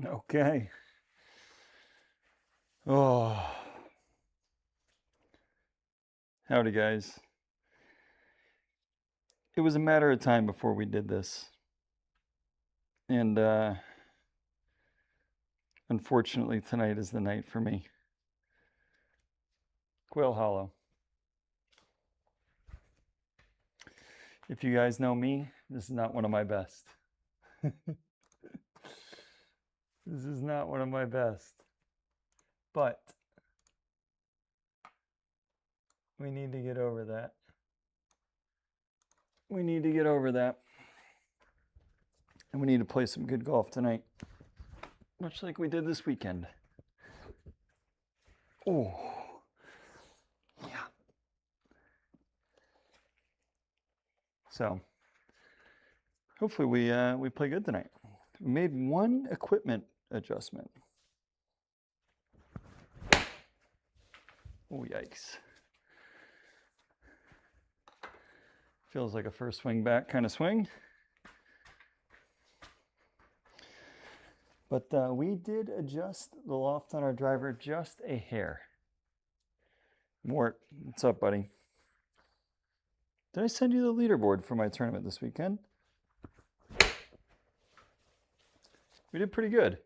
Okay. Oh, howdy, guys. It was a matter of time before we did this. And unfortunately, tonight is the night for me. Quail Hollow. If you guys know me, this is not one of my best. This is not one of my best. But we need to get over that. We need to get over that. And we need to play some good golf tonight. Much like we did this weekend. Oh, yeah. So, hopefully we play good tonight. We made one equipment adjustment. Oh, yikes. Feels like a first swing back kind of swing. But we did adjust the loft on our driver just a hair. Mort, what's up, buddy? Did I send you the leaderboard for my tournament this weekend? We did pretty good.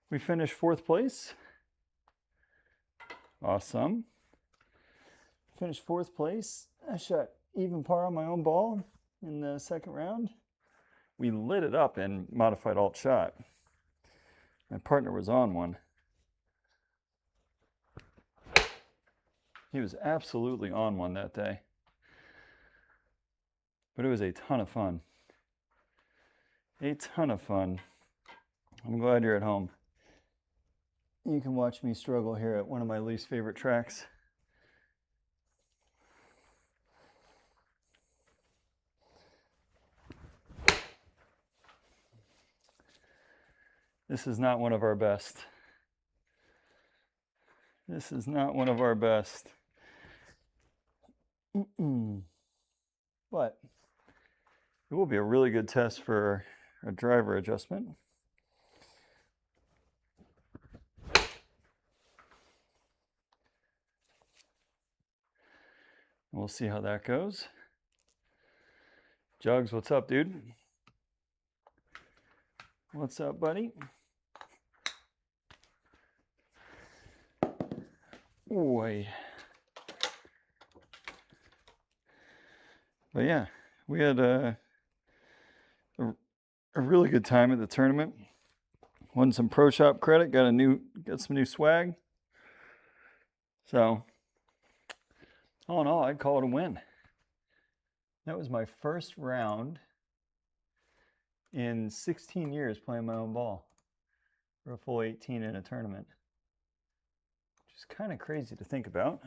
We finished 4th place. Awesome. Finished 4th place. I shot even par on my own ball in the 2nd round. We lit it up in modified alt shot. My partner was on one. He was absolutely on one that day. But it was a ton of fun. A ton of fun. I'm glad you're at home. You can watch me struggle here at one of my least favorite tracks. This is not one of our best. This is not one of our best. But it will be a really good test for a driver adjustment. We'll see how that goes. Jugs, what's up, dude? What's up, buddy? Boy. But yeah, we had a really good time at the tournament. Won some pro shop credit, got some new swag. So all in all, I'd call it a win. That was my first round in 16 years playing my own ball for a full 18 in a tournament. Which is kind of crazy to think about.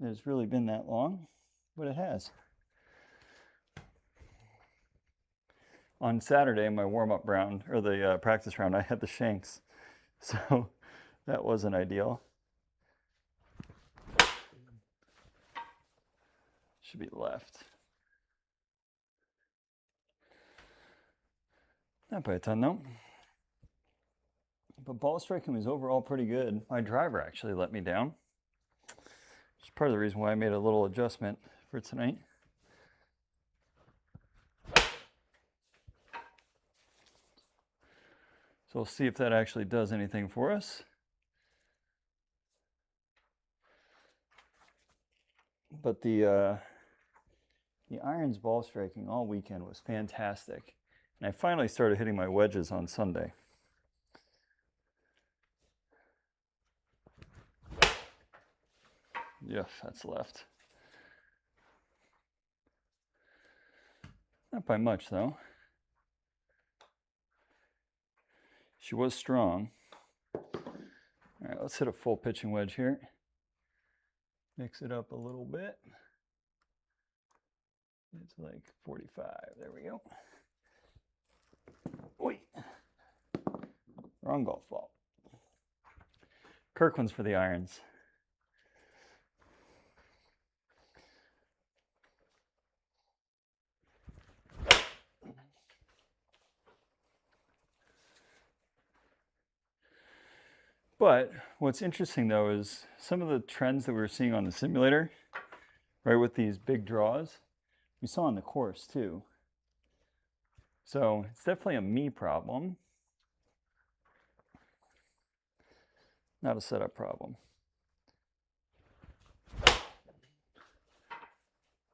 It's really been that long, but it has. On Saturday, my warm-up round, or the practice round, I had the shanks. So that wasn't ideal. Should be left. Not by a ton, though. But ball striking was overall pretty good. My driver actually let me down. Which is part of the reason why I made a little adjustment for tonight. So we'll see if that actually does anything for us. But the irons ball striking all weekend was fantastic. And I finally started hitting my wedges on Sunday. Yeah, that's left. Not by much, though. She was strong. All right, let's hit a full pitching wedge here. Mix it up a little bit. It's like 45. There we go. Oi. Wrong golf ball. Kirkland's for the irons. But what's interesting though is some of the trends that we were seeing on the simulator, right, with these big draws, we saw on the course too. So it's definitely a me problem, not a setup problem. I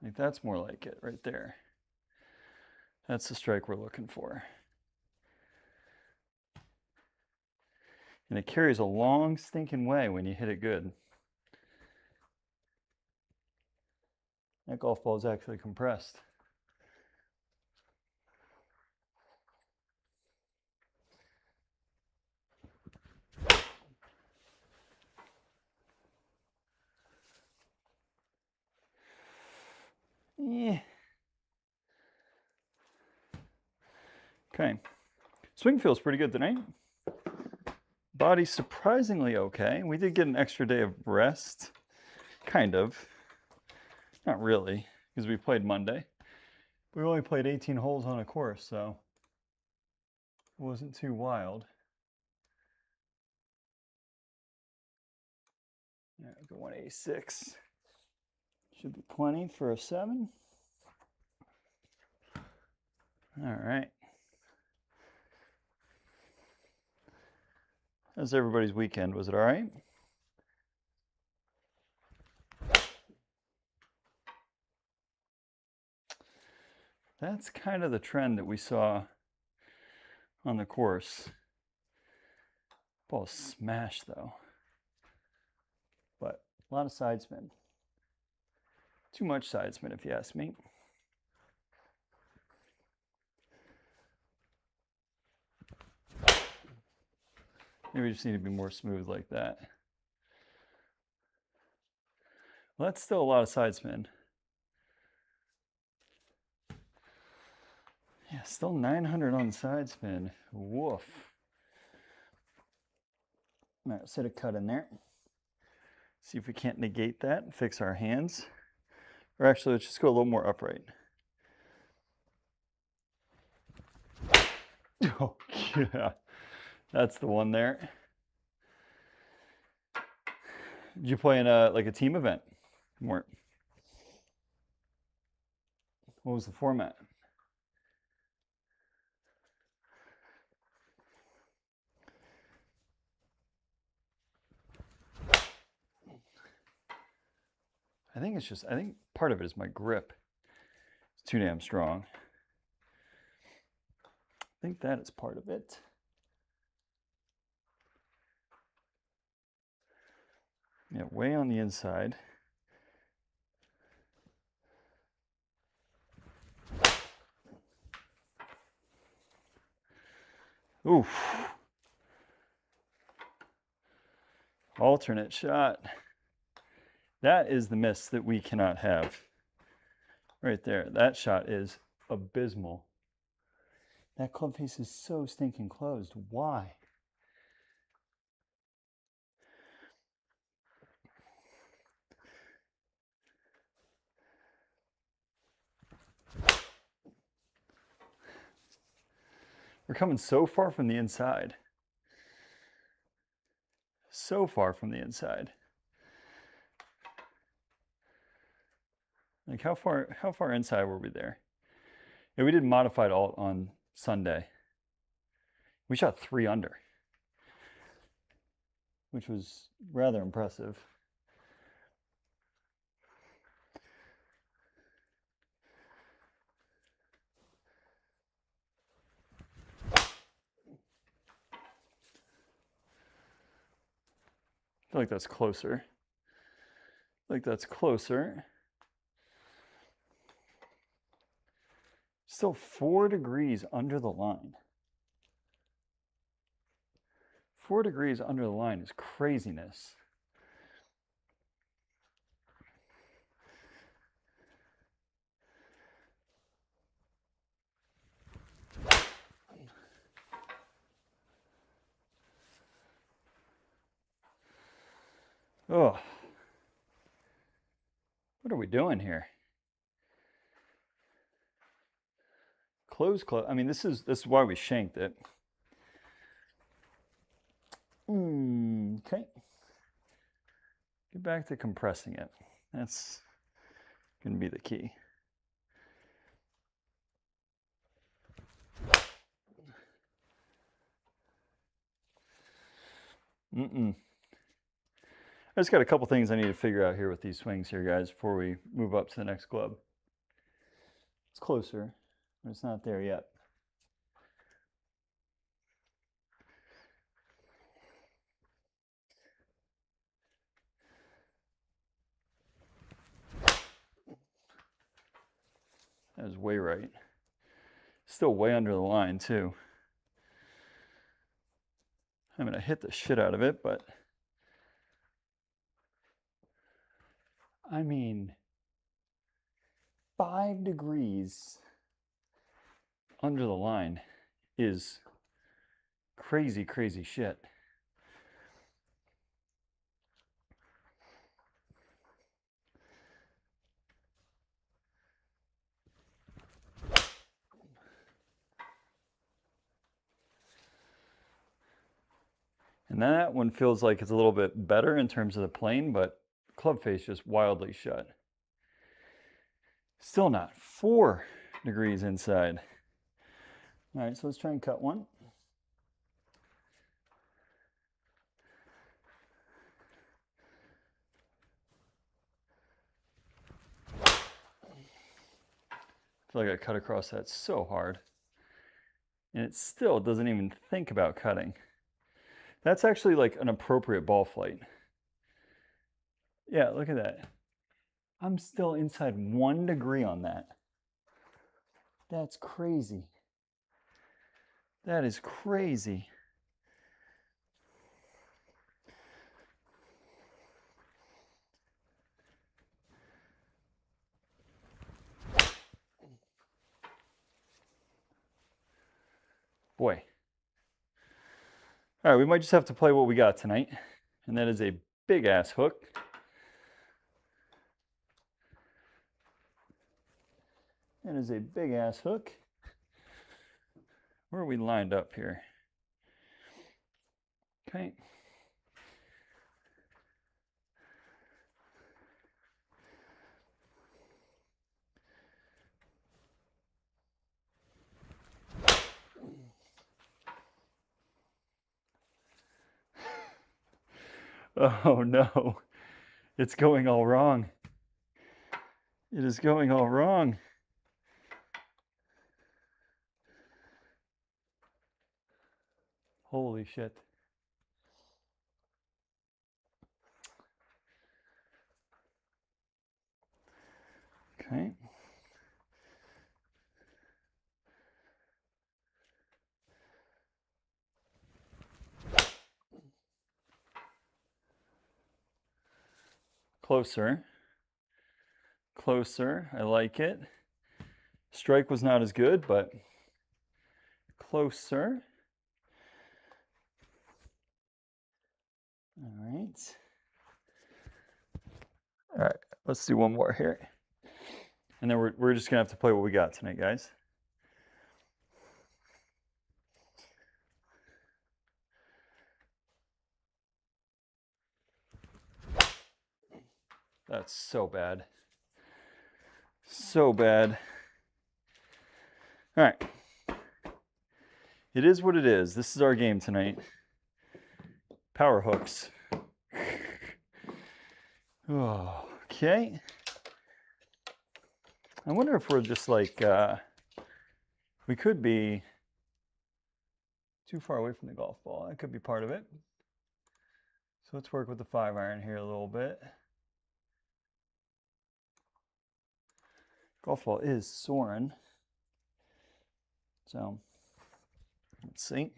think that's more like it right there. That's the strike we're looking for. And it carries a long stinking way when you hit it good. That golf ball is actually compressed. Yeah. Okay. Swing feels pretty good tonight. Body's surprisingly okay. We did get an extra day of rest. Kind of. Not really, because we played Monday. We only played 18 holes on a course, so it wasn't too wild. Yeah, go 186. Should be plenty for a 7. All right. How's everybody's weekend? Was it all right? That's kind of the trend that we saw on the course. Ball smashed though, but a lot of side spin. Too much side spin if you ask me. Maybe we just need to be more smooth like that. Well, that's still a lot of side spin. Yeah, still 900 on side spin. Woof. All right, set a cut in there. See if we can't negate that and fix our hands. Or actually, let's just go a little more upright. Oh, yeah. That's the one there. Did you play in like a team event? What was the format? I think part of it is my grip. It's too damn strong. I think that is part of it. Yeah, way on the inside. Oof. Alternate shot. That is the miss that we cannot have. Right there. That shot is abysmal. That club face is so stinking closed. Why? We're coming so far from the inside. So far from the inside. Like how far inside were we there? Yeah, we did modified alt on Sunday. We shot 3 under, which was rather impressive. I feel like that's closer. Still 4 degrees under the line. 4 degrees under the line is craziness. Oh, what are we doing here? Close. I mean, this is why we shanked it. Okay. Get back to compressing it. That's going to be the key. I just got a couple things I need to figure out here with these swings here, guys, before we move up to the next club. It's closer, but it's not there yet. That was way right. Still way under the line, too. I'm going to hit the shit out of it, but I mean, 5 degrees under the line is crazy, crazy shit. And that one feels like it's a little bit better in terms of the plane, but club face just wildly shut. Still not 4 degrees inside. All right, so let's try and cut one. I feel like I cut across that so hard. And it still doesn't even think about cutting. That's actually like an appropriate ball flight. Yeah, look at that. I'm still inside 1 degree on that. That's crazy. That is crazy. Boy. All right, we might just have to play what we got tonight. And that is a big ass hook. That is a big ass hook. Where are we lined up here? Okay. Oh no, it's going all wrong. It is going all wrong. Holy shit. Okay. Closer. Closer. I like it. Strike was not as good, but closer. All right. All right, let's do one more here. And then we're just going to have to play what we got tonight, guys. That's so bad. So bad. All right. It is what it is. This is our game tonight. Power hooks. Oh, okay. I wonder if we're just like, we could be too far away from the golf ball. That could be part of it. So let's work with the 5-iron here a little bit. Golf ball is soaring. So let's see.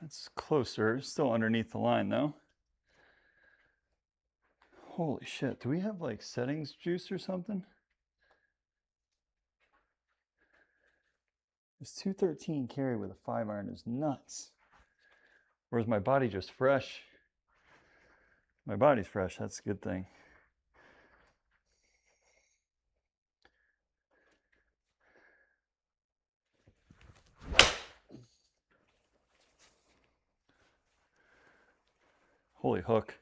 That's closer, still underneath the line though. Holy shit, do we have like settings juice or something? This 213 carry with a 5-iron is nuts. Or is my body just fresh? My body's fresh. That's a good thing. Holy hook.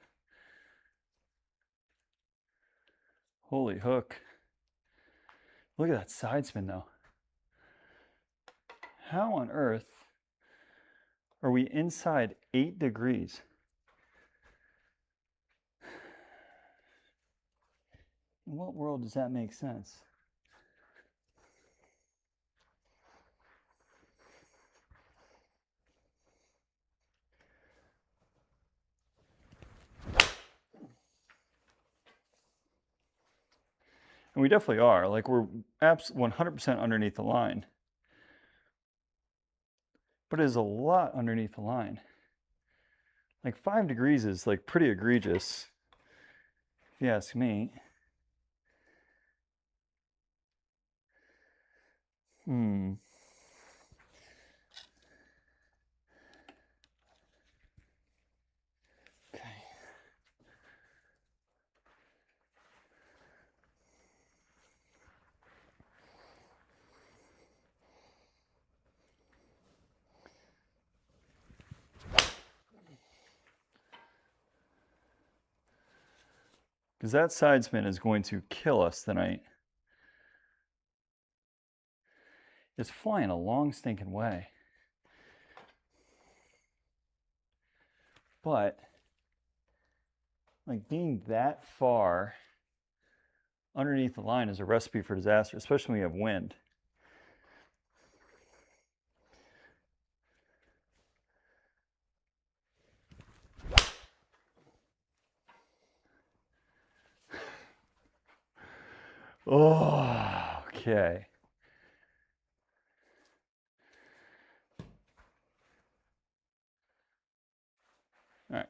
Holy hook. Look at that side spin though. How on earth are we inside 8 degrees? In what world does that make sense? And we definitely are. Like, we're 100% underneath the line. But it is a lot underneath the line. Like 5 degrees is like pretty egregious, if you ask me. Okay. Because that side spin is going to kill us tonight. It's flying a long stinking way. But, like, being that far underneath the line is a recipe for disaster, especially when you have wind. Oh, okay. All right.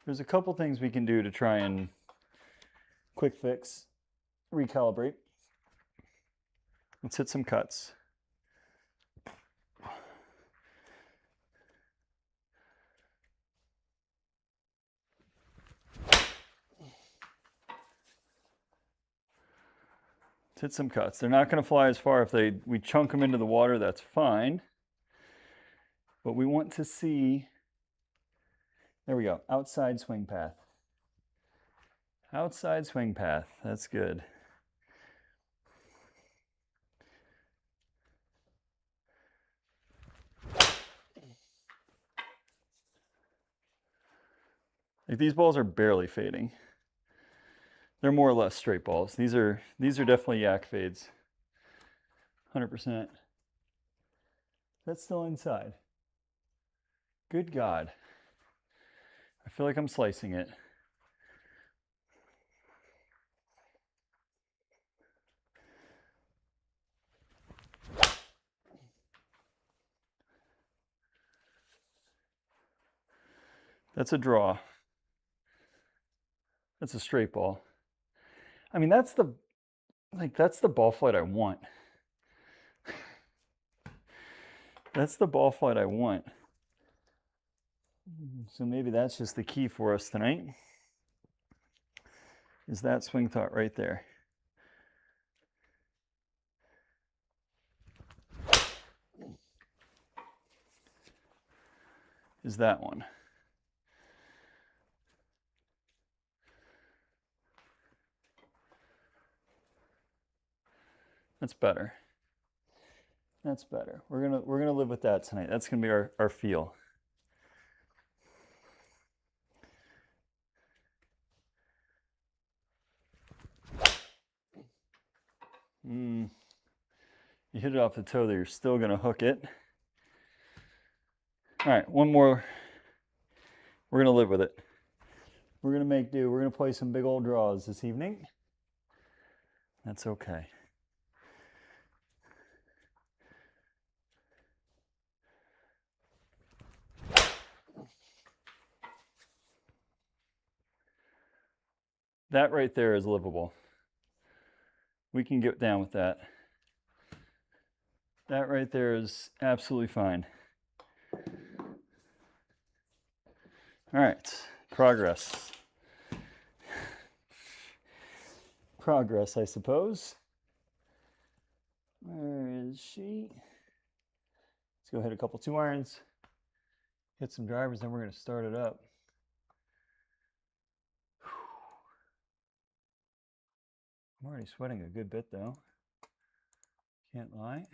There's a couple things we can do to try and quick fix, recalibrate. Let's hit some cuts. Hit some cuts. They're not going to fly as far if we chunk them into the water. That's fine. But we want to see, there we go, outside swing path. Outside swing path. That's good. Like, these balls are barely fading. They're more or less straight balls. These are definitely yak fades. 100%. That's still inside. Good God. I feel like I'm slicing it. That's a draw. That's a straight ball. I mean, that's the ball flight I want. That's the ball flight I want. So maybe that's just the key for us tonight, is that swing thought right there. Is that one. That's better. That's better. We're gonna live with that tonight. That's gonna be our feel. You hit it off the toe there. You're still gonna hook it. All right, one more. We're gonna live with it. We're gonna make do. We're gonna play some big old draws this evening. That's okay. That right there is livable. We can get down with that. That right there is absolutely fine. All right, progress. progress, I suppose. Where is she? Let's go hit a couple 2-irons, hit some drivers, then we're going to start it up. I'm already sweating a good bit though. Can't lie.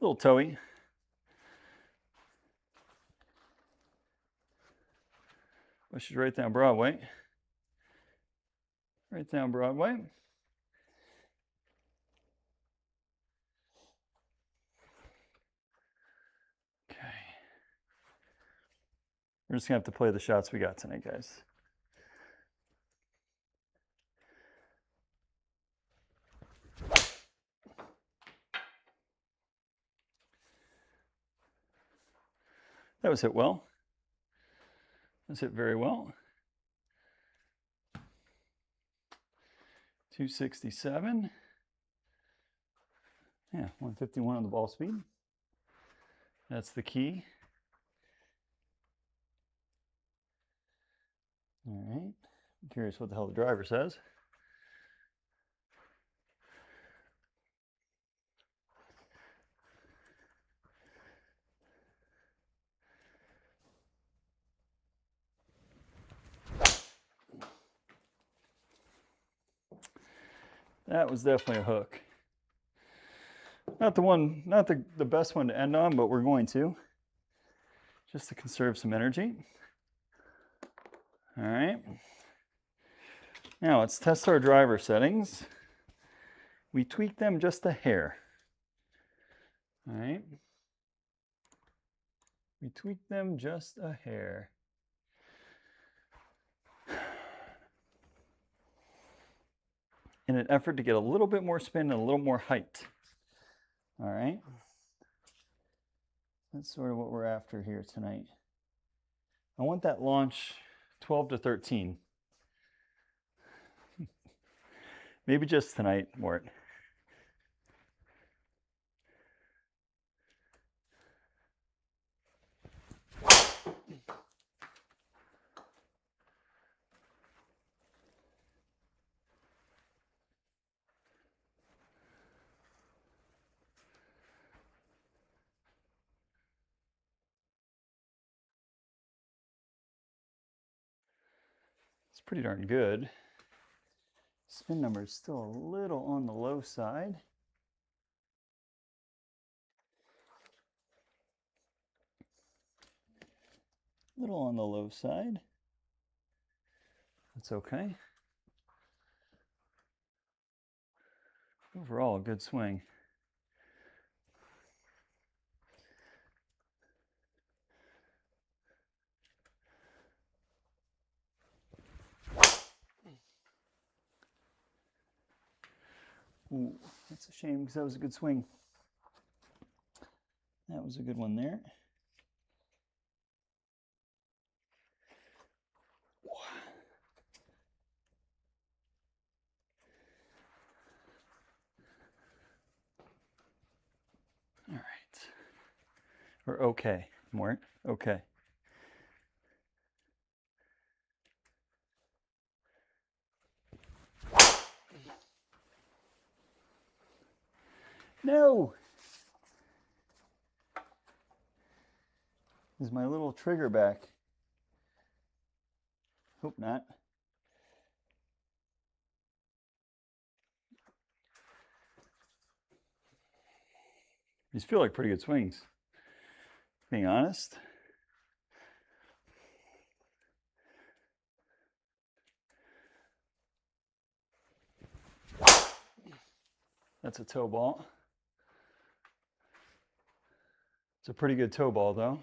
A little toey. Which is right down Broadway. Right down Broadway. Okay. We're just gonna have to play the shots we got tonight, guys. That was hit well. That was hit very well. 267. Yeah, 151 on the ball speed. That's the key. All right. I'm curious what the hell the driver says. That was definitely a hook. Not the one, not the best one to end on, but we're going to. Just to conserve some energy. All right. Now let's test our driver settings. We tweak them just a hair. All right. We tweak them just a hair. In an effort to get a little bit more spin and a little more height. All right. That's sort of what we're after here tonight. I want that launch 12 to 13. Maybe just tonight, Mort. It's pretty darn good. Spin number is still a little on the low side. Little on the low side. That's okay. Overall, a good swing. Ooh, that's a shame because that was a good swing. That was a good one there. All right. Or okay, Mort. Okay. No! Is my little trigger back? Hope not. These feel like pretty good swings, being honest. That's a toe ball. It's a pretty good toe ball, though.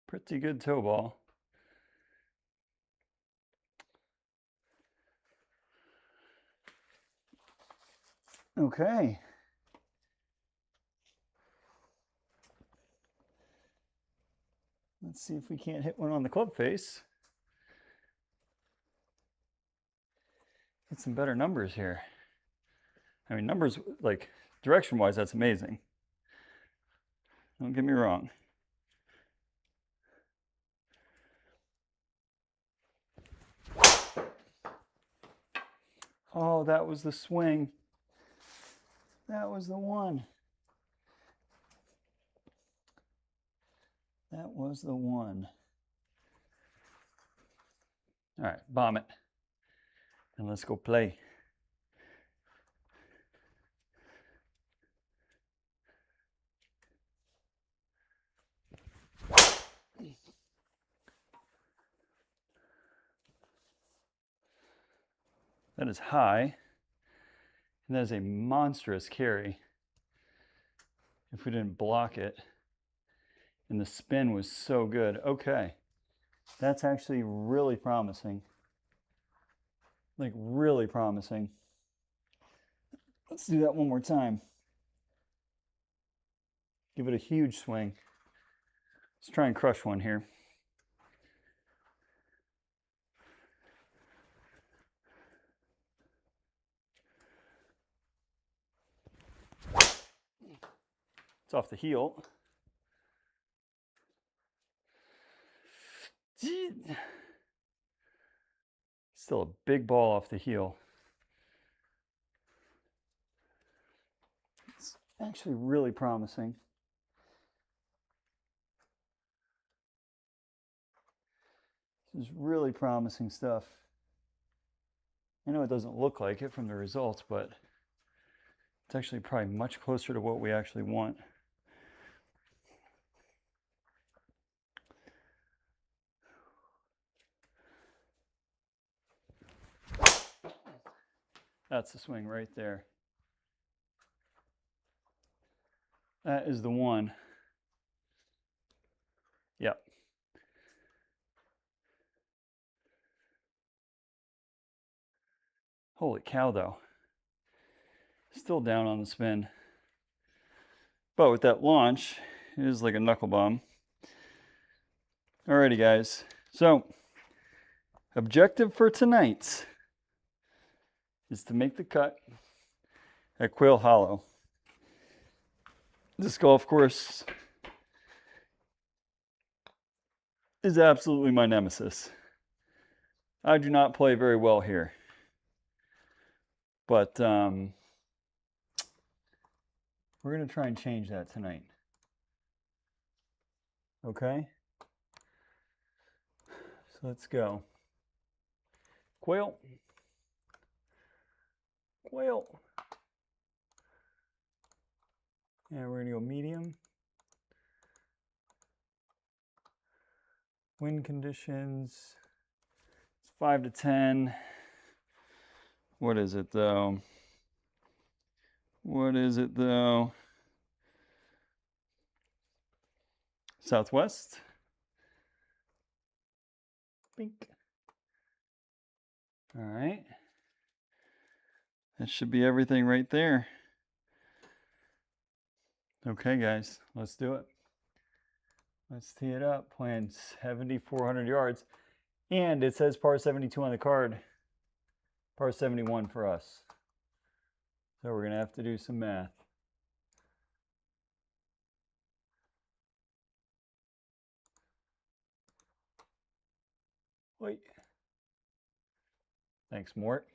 Pretty good toe ball. Okay. Let's see if we can't hit one on the club face. Get some better numbers here. I mean, numbers, like, direction-wise, that's amazing. Don't get me wrong. Oh, that was the swing. That was the one. That was the one. All right, bomb it. And let's go play. That is high, and that is a monstrous carry if we didn't block it. And the spin was so good. Okay, that's actually really promising. Like, really promising. Let's do that one more time. Give it a huge swing. Let's try and crush one here. It's off the heel. Still a big ball off the heel. It's actually really promising. This is really promising stuff. I know it doesn't look like it from the results, but it's actually probably much closer to what we actually want. That's the swing right there. That is the one. Yep. Holy cow, though. Still down on the spin. But with that launch, it is like a knuckle bomb. Alrighty, guys. So, objective for tonight is to make the cut at Quail Hollow. This golf course is absolutely my nemesis. I do not play very well here. But we're going to try and change that tonight. Okay? So let's go. Quail. Quail. And we're going to go medium. Wind conditions. It's 5 to 10. What is it though? What is it though? Southwest. Bink. All right. That should be everything right there. Okay, guys, let's do it. Let's tee it up. Playing 7,400 yards. And it says par 72 on the card. Par 71 for us. So we're going to have to do some math. Wait. Thanks, Mort.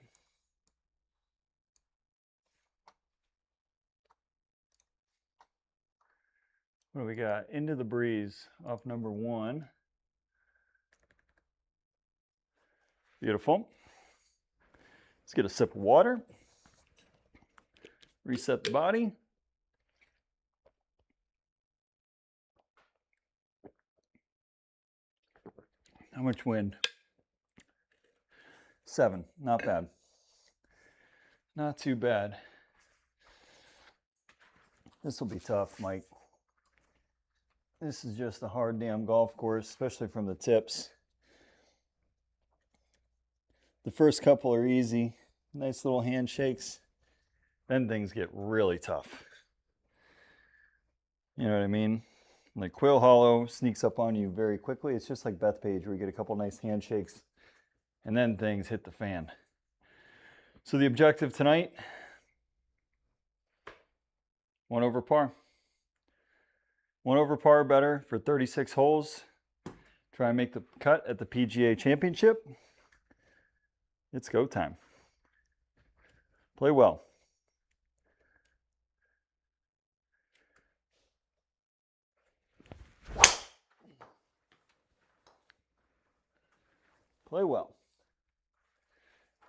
What do we got? Into the breeze off number 1. Beautiful. Let's get a sip of water. Reset the body. How much wind? 7. Not bad. Not too bad. This will be tough, Mike. This is just a hard damn golf course, especially from the tips. The first couple are easy. Nice little handshakes. Then things get really tough. You know what I mean? Like Quail Hollow sneaks up on you very quickly. It's just like Bethpage where you get a couple nice handshakes and then things hit the fan. So the objective tonight, 1 over par. 1 over par better for 36 holes. Try and make the cut at the PGA Championship. It's go time. Play well. Play well.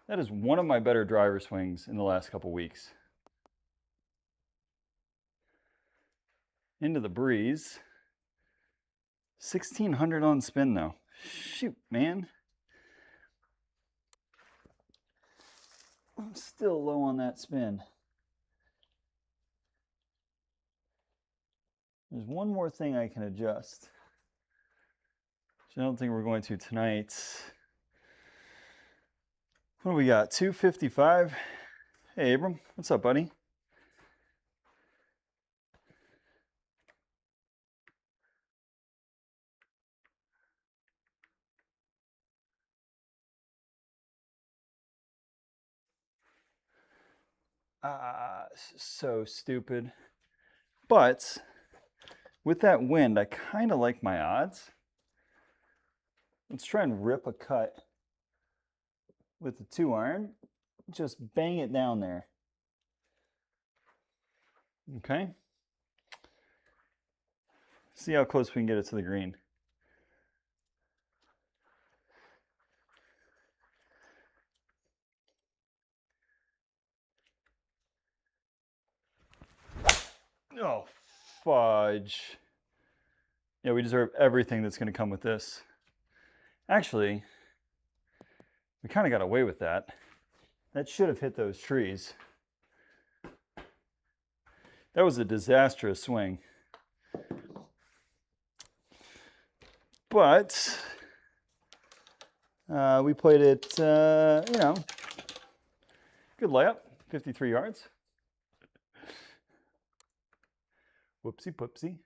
That is one of my better driver swings in the last couple weeks. Into the breeze. 1600 on spin though. Shoot, man. I'm still low on that spin. There's one more thing I can adjust, which I don't think we're going to tonight. What do we got? 255. Hey, Abram. What's up, buddy? So stupid. But with that wind, I kind of like my odds. Let's try and rip a cut with the 2-iron. Just bang it down there. Okay. See how close we can get it to the green. Oh, fudge. Yeah, we deserve everything that's going to come with this. Actually, we kind of got away with that. That should have hit those trees. That was a disastrous swing. But we played it, you know, good layup, 53 yards. Whoopsie poopsie.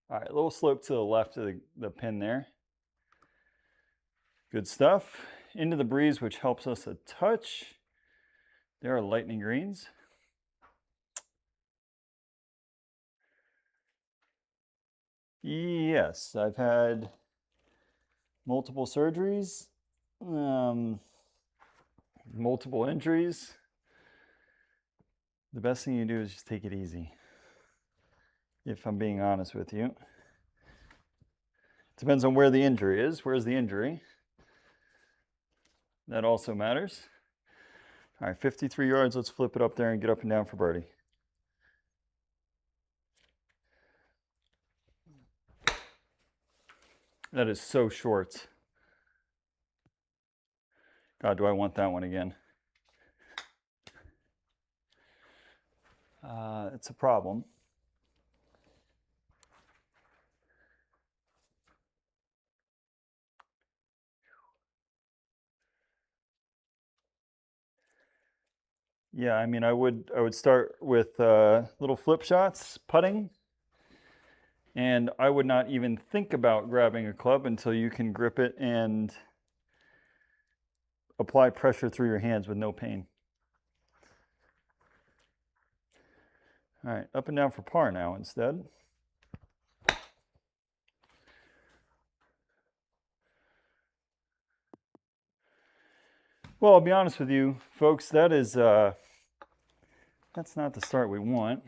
All right, a little slope to the left of the pin there. Good stuff. Into the breeze, which helps us a touch. There are lightning greens. Yes, I've had multiple surgeries, multiple injuries. The best thing you do is just take it easy. If I'm being honest with you. Depends on where the injury is. Where's the injury? That also matters. All right, 53 yards. Let's flip it up there and get up and down for birdie. That is so short. God, do I want that one again? It's a problem. Yeah, I mean, I would start with little flip shots, putting, and I would not even think about grabbing a club until you can grip it and apply pressure through your hands with no pain. All right, up and down for par now instead. Well, I'll be honest with you, folks, that's not the start we want.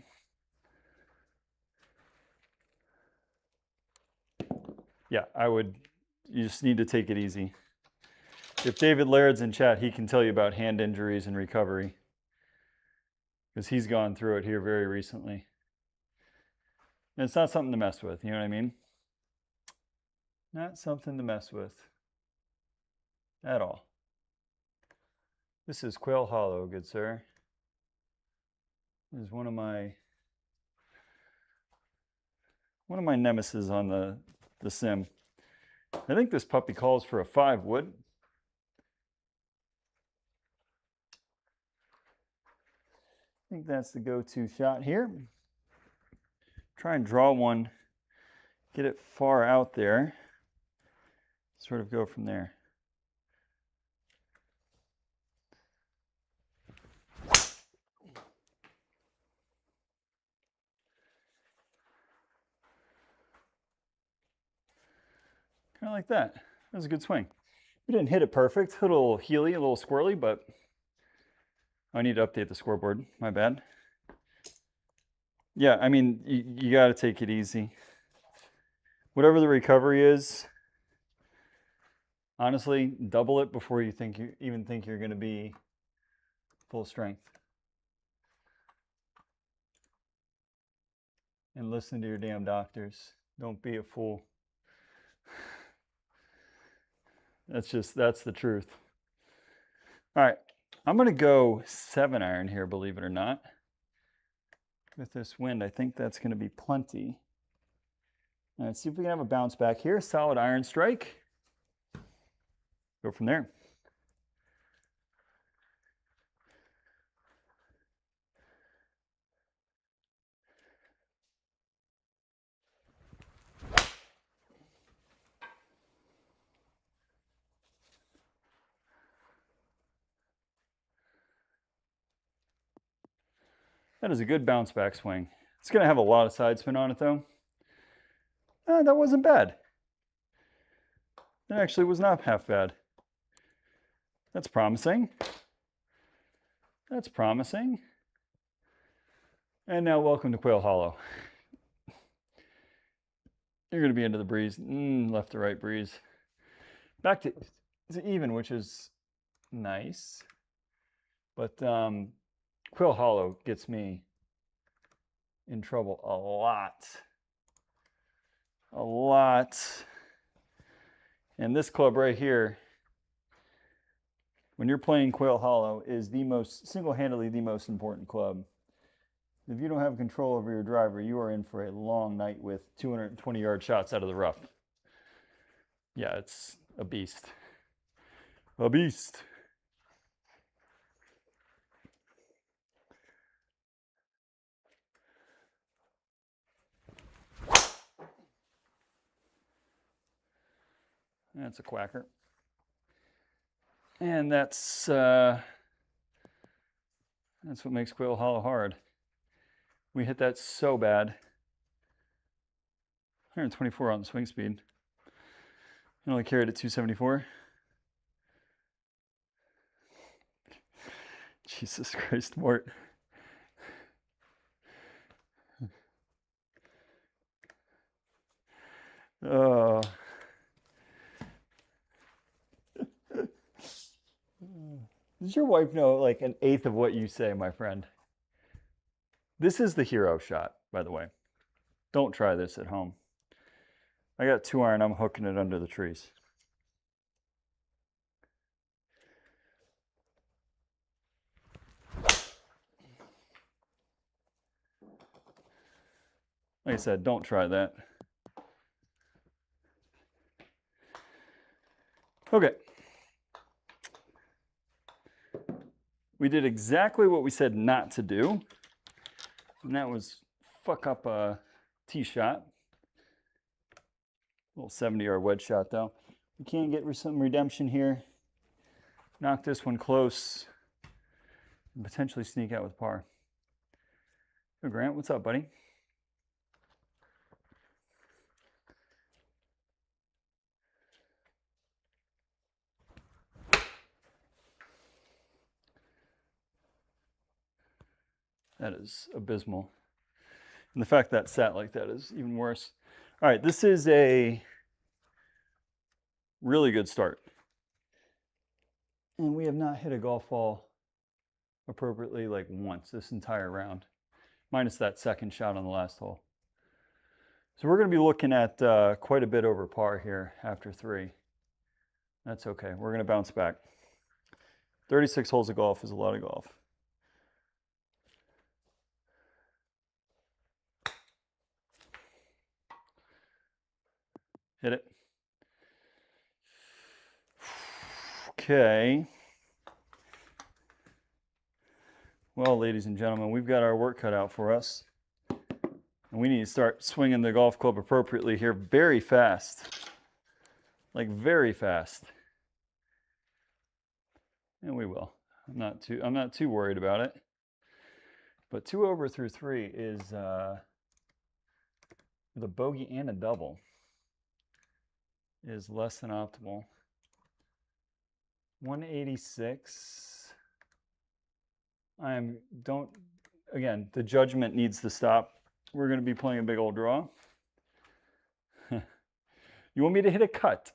Yeah, you just need to take it easy. If David Laird's in chat, he can tell you about hand injuries and recovery, because he's gone through it here very recently. And it's not something to mess with, you know what I mean? Not something to mess with at all. This is Quail Hollow, good sir. This is one of my nemesis on the sim. I think this puppy calls for a 5 wood. I think that's the go-to shot here. Try and draw one get it far out there, sort of go from there. Kind of like that. That was a good swing. We didn't hit it perfect. A little heely, a little squirrely, but I need to update the scoreboard. My bad. Yeah, I mean, you got to take it easy. Whatever the recovery is, honestly, double it before you even think you're going to be full strength. And listen to your damn doctors. Don't be a fool. That's the truth. All right, I'm going to go 7-iron here, believe it or not. With this wind, I think that's going to be plenty. All right, see if we can have a bounce back here. Solid iron strike. Go from there. That is a good bounce back swing. It's going to have a lot of side spin on it though. That wasn't bad. That actually was not half bad. That's promising. That's promising. And now welcome to Quail Hollow. You're going to be into the breeze. Left to right breeze. Back to even, which is nice. But Quail Hollow gets me in trouble a lot. A lot. And this club right here, when you're playing Quail Hollow, is single-handedly the most important club. If you don't have control over your driver, you are in for a long night with 220-yard shots out of the rough. Yeah, it's a beast. A beast. That's a quacker. And that's what makes Quail Hollow hard. We hit that so bad. 124 on the swing speed. I only carried at 274. Jesus Christ, Mort. Oh. Does your wife know like 1/8 of what you say, my friend? This is the hero shot, by the way. Don't try this at home. I got 2-iron, I'm hooking it under the trees. Like I said, don't try that. Okay. We did exactly what we said not to do. And that was fuck up a tee shot. A little 70-yard wedge shot though. We can get some redemption here. Knock this one close. And potentially sneak out with par. Hey Grant, what's up, buddy? That is abysmal. And the fact that sat like that is even worse. All right, this is a really good start. And we have not hit a golf ball appropriately like once this entire round, minus that second shot on the last hole. So we're going to be looking at quite a bit over par here after 3. That's okay. We're going to bounce back. 36 holes of golf is a lot of golf. Hit it. Okay. Well, ladies and gentlemen, we've got our work cut out for us. And we need to start swinging the golf club appropriately here very fast. Like very fast. And we will. I'm not too worried about it. But 2 over through 3 is the bogey and a double is less than optimal. 186. Again, the judgment needs to stop. We're going to be playing a big old draw. You want me to hit a cut?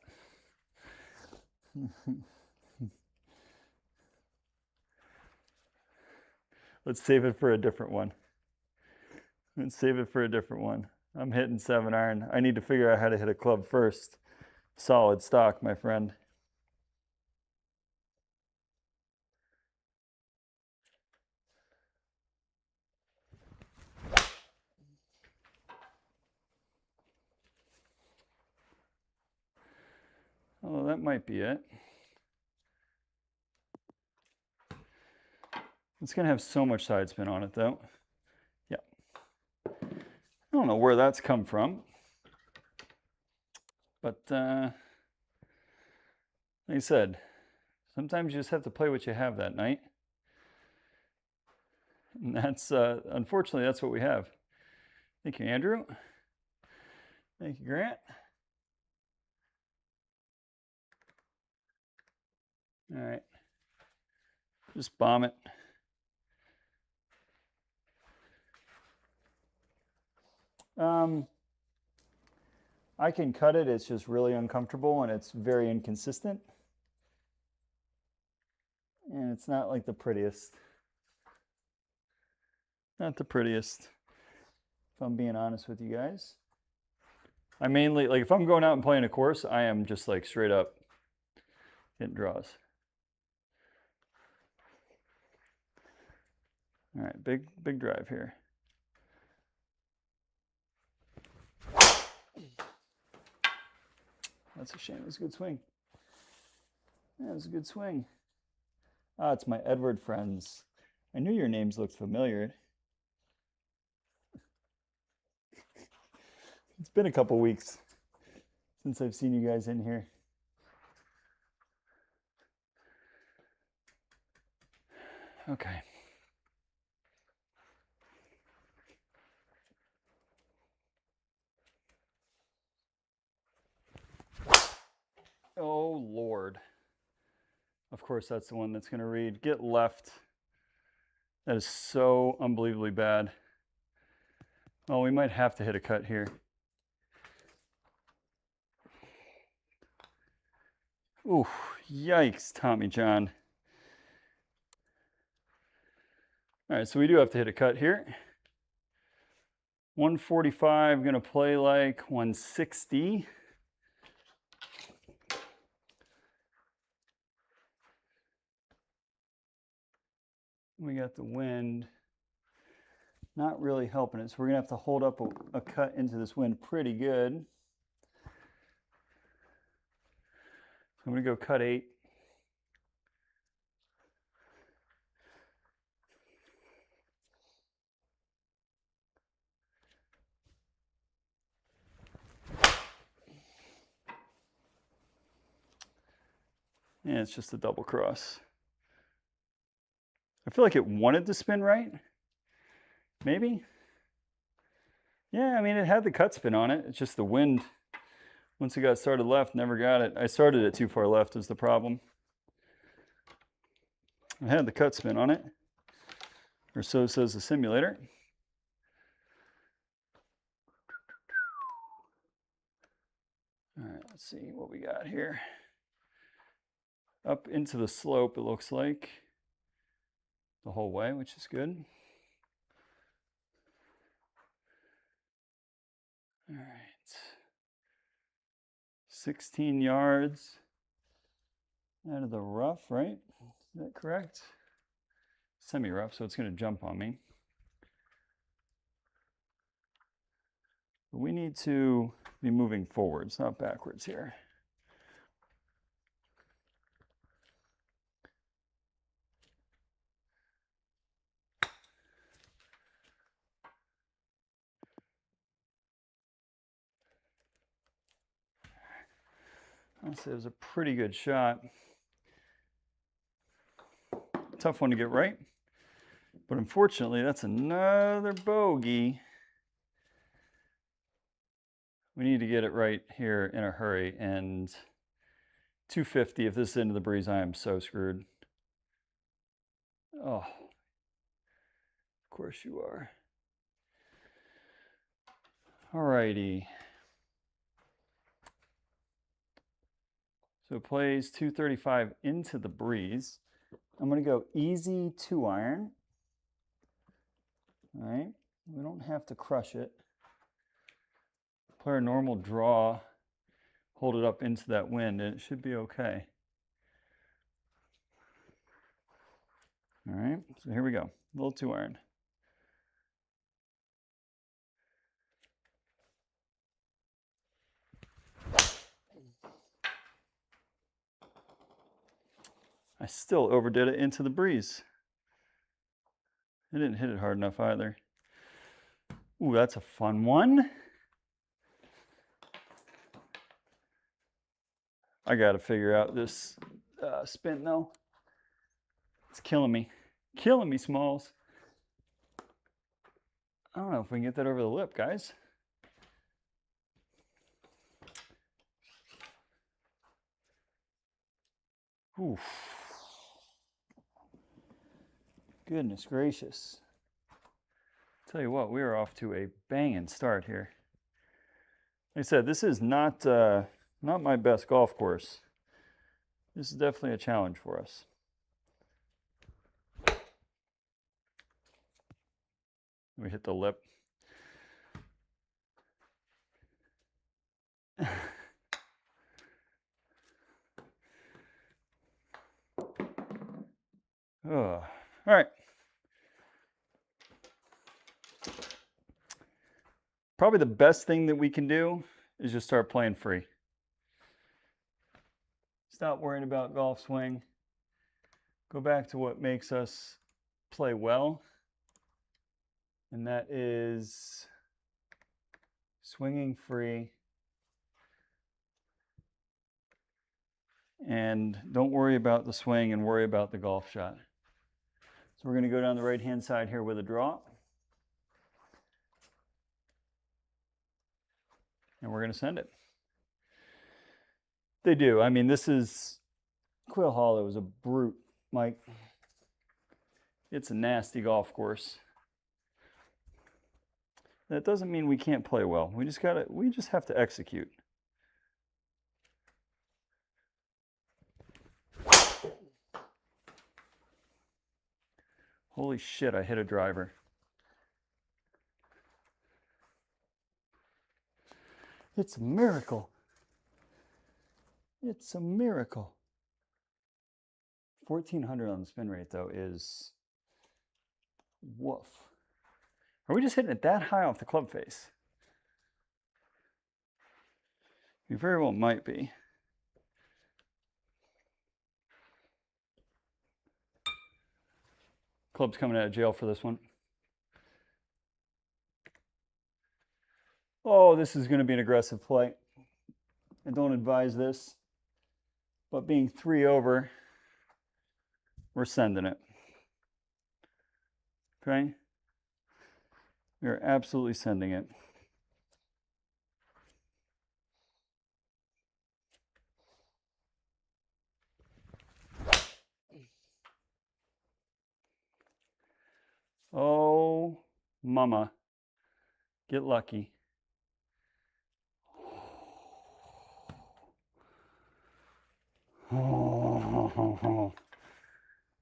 Let's save it for a different one. Let's save it for a different one. I'm hitting 7-iron. I need to figure out how to hit a club first. Solid stock, my friend. Oh, that might be it. It's going to have so much side spin on it, though. Yeah. I don't know where that's come from. But, like I said, sometimes you just have to play what you have that night. And that's, unfortunately, that's what we have. Thank you, Andrew. Thank you, Grant. All right. Just bomb it. I can cut it. It's just really uncomfortable and it's very inconsistent. And it's not like the prettiest. Not the prettiest, if I'm being honest with you guys. I mainly, like if I'm going out and playing a course, I am just like straight up hitting draws. All right, big drive here. That's a shame. It was a good swing. Yeah, it was a good swing. Ah, it's my Edward friends. I knew your names looked familiar. It's been a couple weeks since I've seen you guys in here. Okay. Oh, Lord. Of course, that's the one that's going to read. Get left. That is so unbelievably bad. Oh, we might have to hit a cut here. Ooh, yikes, Tommy John. All right, so we do have to hit a cut here. 145, going to play like 160. We got the wind not really helping it, so we're going to have to hold up a cut into this wind pretty good. I'm going to go cut 8. Yeah, it's just a double cross. I feel like it wanted to spin right. Maybe. Yeah, I mean, it had the cut spin on it. It's just the wind, once it got started left, never got it. I started it too far left is the problem. I had the cut spin on it, or so says the simulator. All right, let's see what we got here. Up into the slope, it looks like, the whole way, which is good. All right. 16 yards out of the rough, right? Is that correct? Semi-rough, so it's going to jump on me. But we need to be moving forwards, not backwards here. Honestly, it was a pretty good shot. Tough one to get right. But unfortunately, that's another bogey. We need to get it right here in a hurry. And 250, if this is into the breeze, I am so screwed. Oh, of course you are. Alrighty. So it plays 235 into the breeze. I'm going to go easy 2-iron. All right, we don't have to crush it. Play our normal draw, hold it up into that wind, and it should be okay. All right, so here we go, a little 2-iron. I still overdid it into the breeze. I didn't hit it hard enough either. Ooh, that's a fun one. I gotta figure out this spin though. It's killing me. Killing me, Smalls. I don't know if we can get that over the lip, guys. Oof. Goodness gracious. Tell you what, we are off to a banging start here. Like I said, this is not my best golf course. This is definitely a challenge for us. We hit the lip. All right. Probably the best thing that we can do is just start playing free. Stop worrying about golf swing. Go back to what makes us play well. And that is swinging free. And don't worry about the swing and worry about the golf shot. So we're going to go down the right-hand side here with a draw. And we're going to send it. They do. I mean, this is Quail Hollow is a brute, Mike. It's a nasty golf course. That doesn't mean we can't play well. We just have to execute. Holy shit, I hit a driver. It's a miracle. It's a miracle. 1400 on the spin rate, though, is woof. Are we just hitting it that high off the club face? We very well might be. Club's coming out of jail for this one. Oh, this is going to be an aggressive play. I don't advise this, but being 3 over, we're sending it. Okay? We are absolutely sending it. Oh, mama. Get lucky.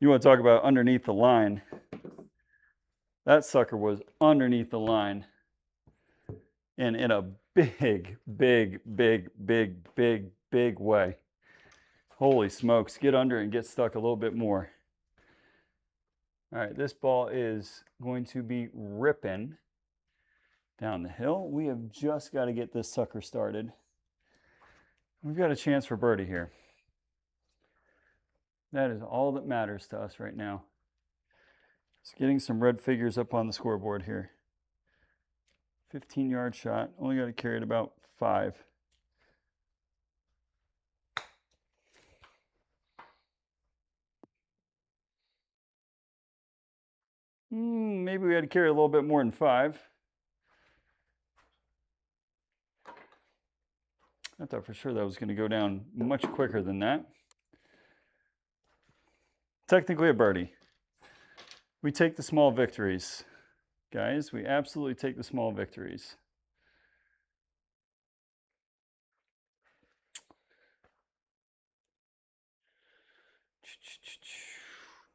You want to talk about underneath the line? That sucker was underneath the line. And in a big, big, big, big, big, big way. Holy smokes. Get under and get stuck a little bit more. All right, this ball is going to be ripping down the hill. We have just got to get this sucker started. We've got a chance for birdie here. That is all that matters to us right now. Just getting some red figures up on the scoreboard here. 15-yard shot. Only got to carry it about 5. maybe we had to carry a little bit more than 5. I thought for sure that was going to go down much quicker than that. Technically a birdie. We take the small victories, guys. We absolutely take the small victories.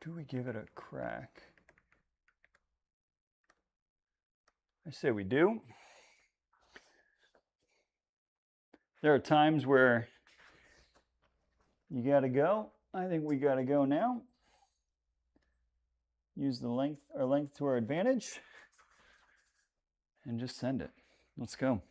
Do we give it a crack? I say we do. There are times where you got to go. I think we got to go now. Use the length to our advantage and just send it. Let's go.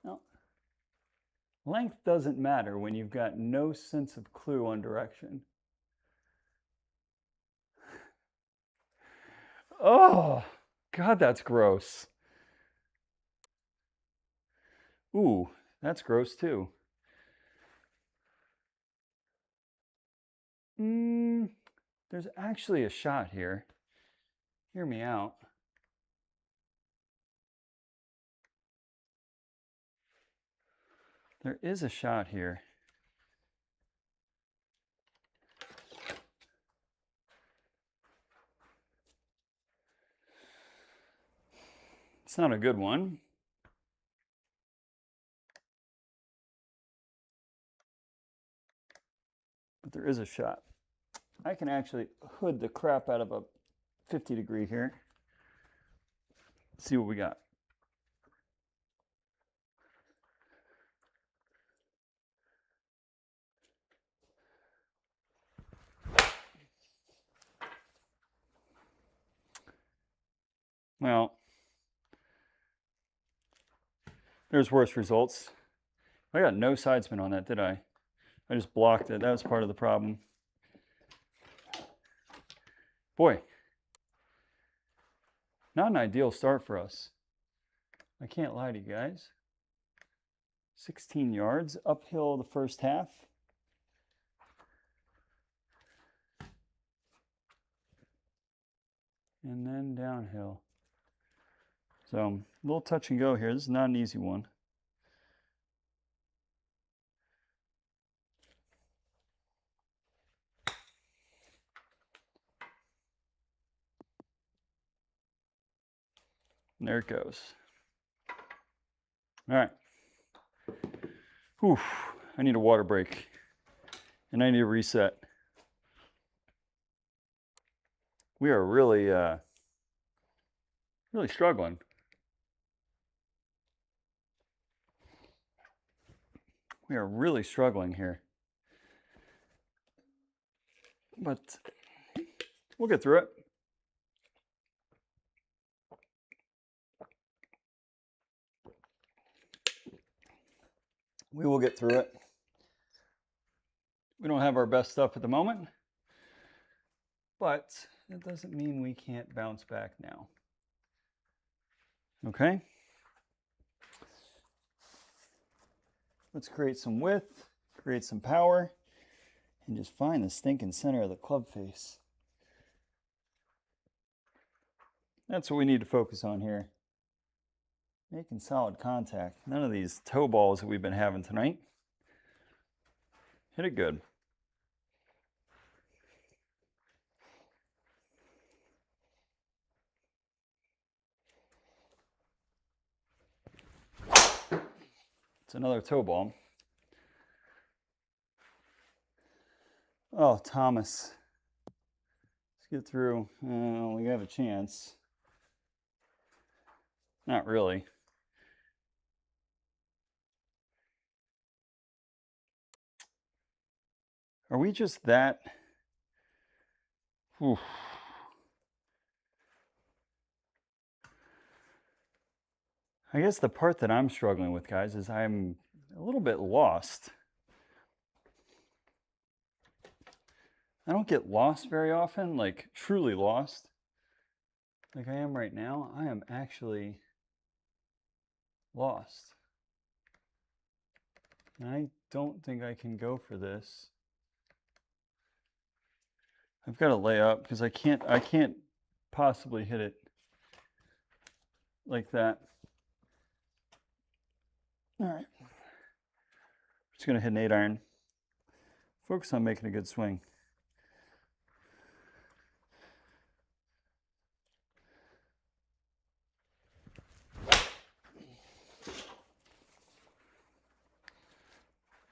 Now, length doesn't matter when you've got no sense of clue on direction. Oh, God, that's gross. Ooh, that's gross too. There's actually a shot here. Hear me out. There is a shot here. It's not a good one. But there is a shot. I can actually hood the crap out of a 50-degree here. Let's see what we got. Well, there's worse results. I got no side spin on that, did I? I just blocked it. That was part of the problem. Boy, not an ideal start for us. I can't lie to you guys. 16 yards, uphill the first half. And then downhill. So, a little touch and go here. This is not an easy one. And there it goes. All right. Whew. I need a water break. And I need a reset. We are really, really struggling. We are really struggling here. But we'll get through it. We will get through it. We don't have our best stuff at the moment, but that doesn't mean we can't bounce back now. Okay? Let's create some width, create some power, and just find the stinking center of the club face. That's what we need to focus on here. Making solid contact. None of these toe balls that we've been having tonight. Hit it good. It's another toe ball. Oh, Thomas. Let's get through. We have a chance. Not really. Are we just that? Oof. I guess the part that I'm struggling with, guys, is I'm a little bit lost. I don't get lost very often, like truly lost. like I am right now, I am actually lost. And I don't think I can go for this. I've got to lay up because I can't possibly hit it like that. All right. Just going to hit an 8-iron. Focus on making a good swing.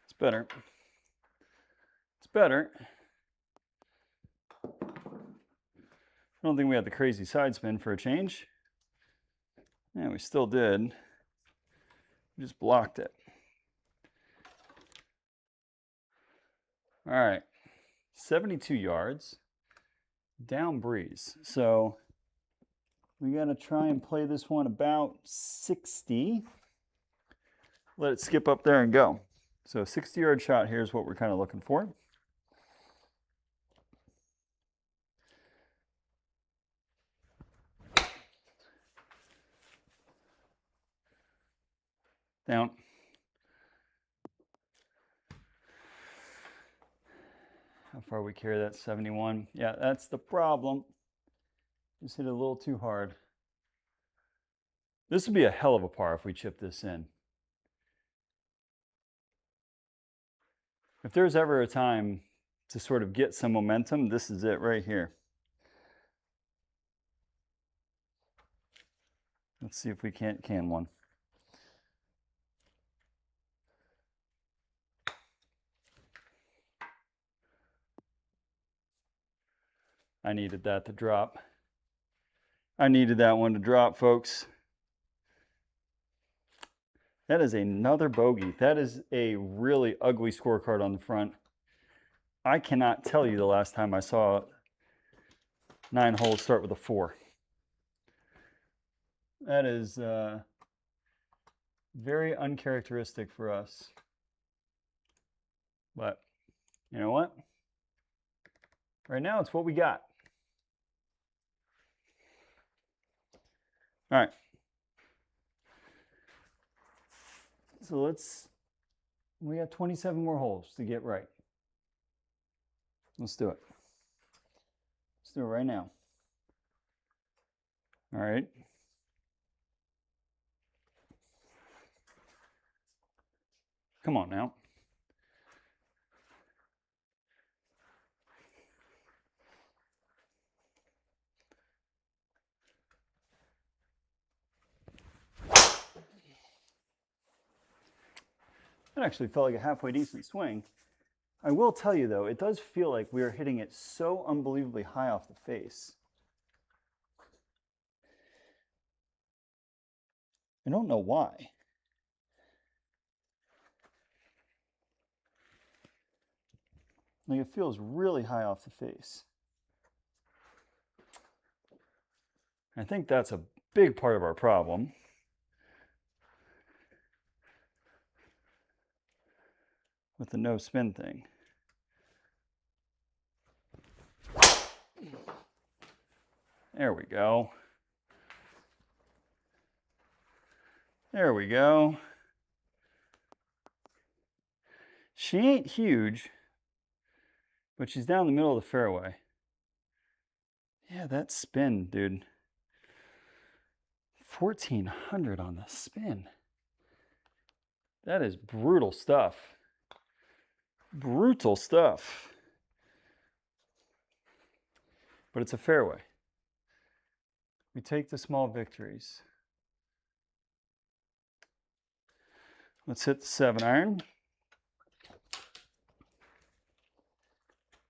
It's better. It's better. I don't think we had the crazy side spin for a change. Yeah, we still did. We just blocked it. All right, 72 yards, down breeze. So we got to try and play this one about 60. Let it skip up there and go. So a 60-yard shot here is what we're kind of looking for. Down. How far we carry that? 71. Yeah, that's the problem. Just hit it a little too hard. This would be a hell of a par if we chip this in. If there's ever a time to sort of get some momentum, this is it right here. Let's see if we can't can one. I needed that to drop. I needed that one to drop, folks. That is another bogey. That is a really ugly scorecard on the front. I cannot tell you the last time I saw 9 holes start with a 4. That is very uncharacteristic for us. But you know what? Right now, it's what we got. All right. So we got 27 more holes to get right. Let's do it. Let's do it right now. All right. Come on now. That actually felt like a halfway decent swing. I will tell you though, it does feel like we are hitting it so unbelievably high off the face. I don't know why. Like it feels really high off the face. I think that's a big part of our problem. With the no spin thing. There we go. There we go. She ain't huge, but she's down the middle of the fairway. Yeah, that spin, dude. 1,400 on the spin. That is brutal stuff. Brutal stuff. But it's a fairway. We take the small victories. Let's hit the 7-iron.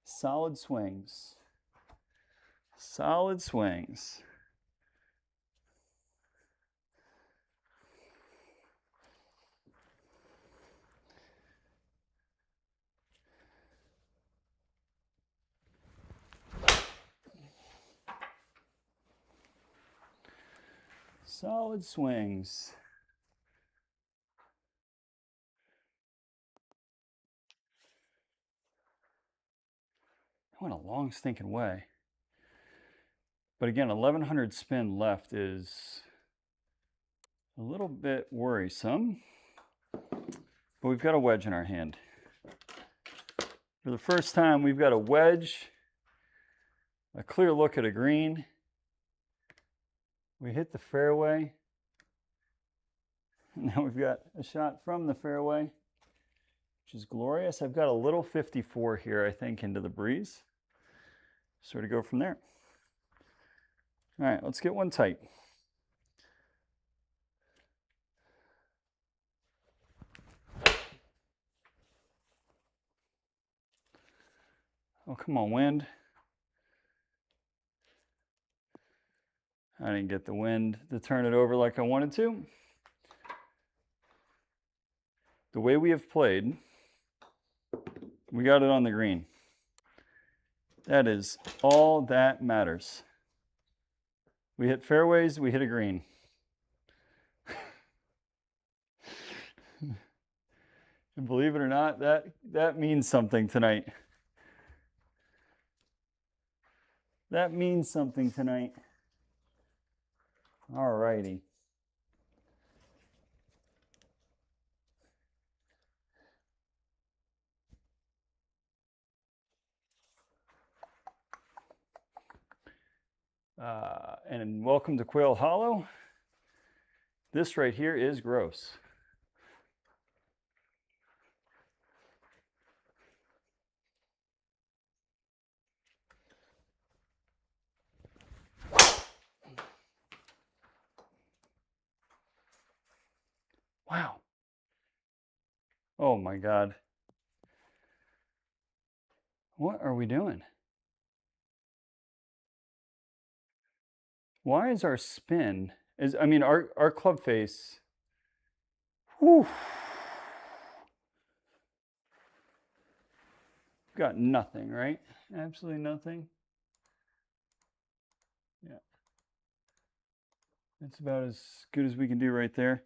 Solid swings. Solid swings. Solid swings. I went a long stinking way. But again, 1100 spin left is a little bit worrisome. But we've got a wedge in our hand. For the first time, we've got a wedge, a clear look at a green. We hit the fairway. Now we've got a shot from the fairway, which is glorious. I've got a little 54 here, I think, into the breeze. Sort of go from there. All right, let's get one tight. Oh, come on, wind. I didn't get the wind to turn it over like I wanted to. The way we have played, we got it on the green. That is all that matters. We hit fairways, we hit a green. And believe it or not, that means something tonight. That means something tonight. All righty. And welcome to Quail Hollow. This right here is gross. Wow. Oh my God. What are we doing? Why is our spin, our club face, whew, got nothing, right? Absolutely nothing. Yeah. That's about as good as we can do right there.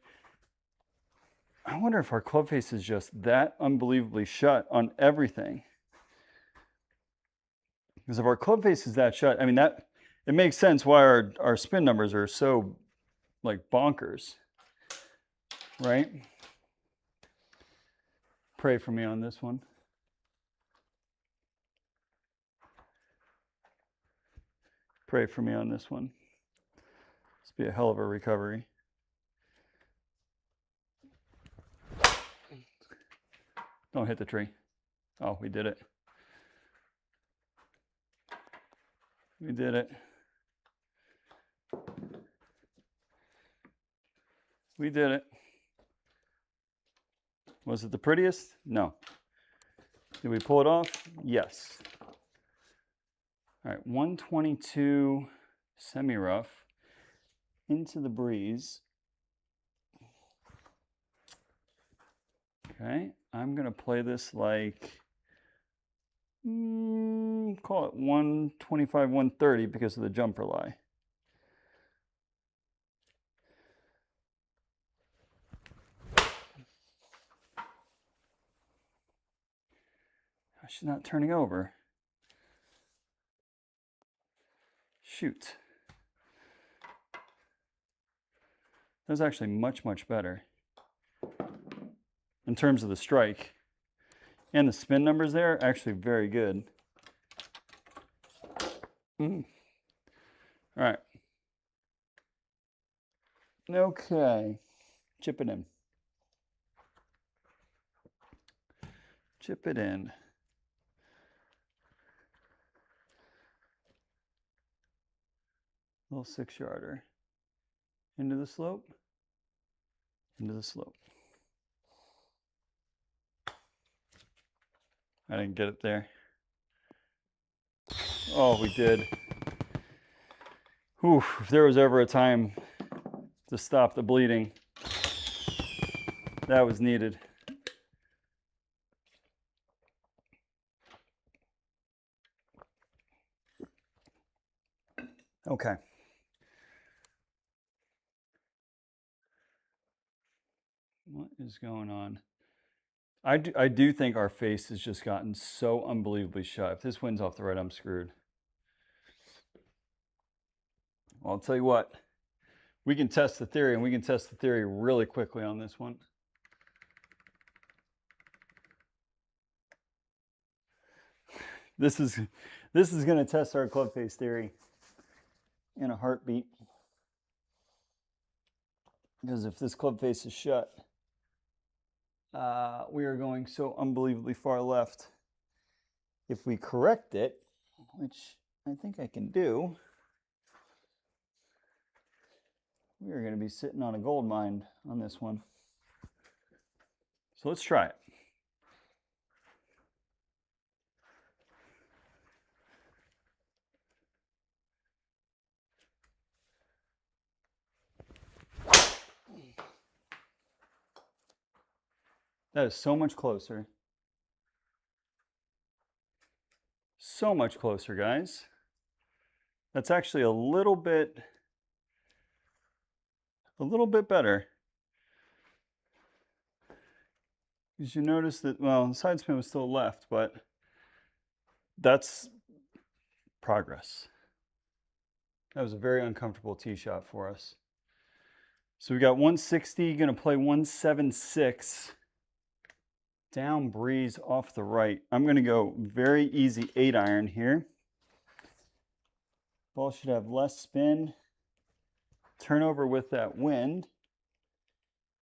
I wonder if our club face is just that unbelievably shut on everything. Because if our club face is that shut, I mean, that it makes sense why our spin numbers are so like bonkers, right? Pray for me on this one. Pray for me on this one. This will be a hell of a recovery. Don't hit the tree. Oh, we did it. We did it. We did it. Was it the prettiest? No. Did we pull it off? Yes. All right, 122 semi-rough into the breeze. Okay, I'm gonna play this like, call it 125, 130 because of the jumper lie. She's not turning over. Shoot. That was actually much, much better in terms of the strike. And the spin numbers there, actually very good. All right. Okay. Chip it in. Chip it in. Little 6-yarder. Into the slope. Into the slope. I didn't get it there. Oh, we did. Whew, if there was ever a time to stop the bleeding, that was needed. Okay. What is going on? I do think our face has just gotten so unbelievably shut. If this wind's off the right, I'm screwed. Well, I'll tell you what, we can test the theory, and we can test the theory really quickly on this one. This is going to test our club face theory in a heartbeat. Because if this club face is shut, we are going so unbelievably far left. If we correct it, which I think I can do, we are going to be sitting on a gold mine on this one. So let's try it. That is so much closer. So much closer, guys. That's actually a little bit better. Because you notice that, well, the side spin was still left, but that's progress. That was a very uncomfortable tee shot for us. So we got 160, going to play 176. Down breeze off the right. I'm going to go very easy 8-iron here. Ball should have less spin. Turn over with that wind.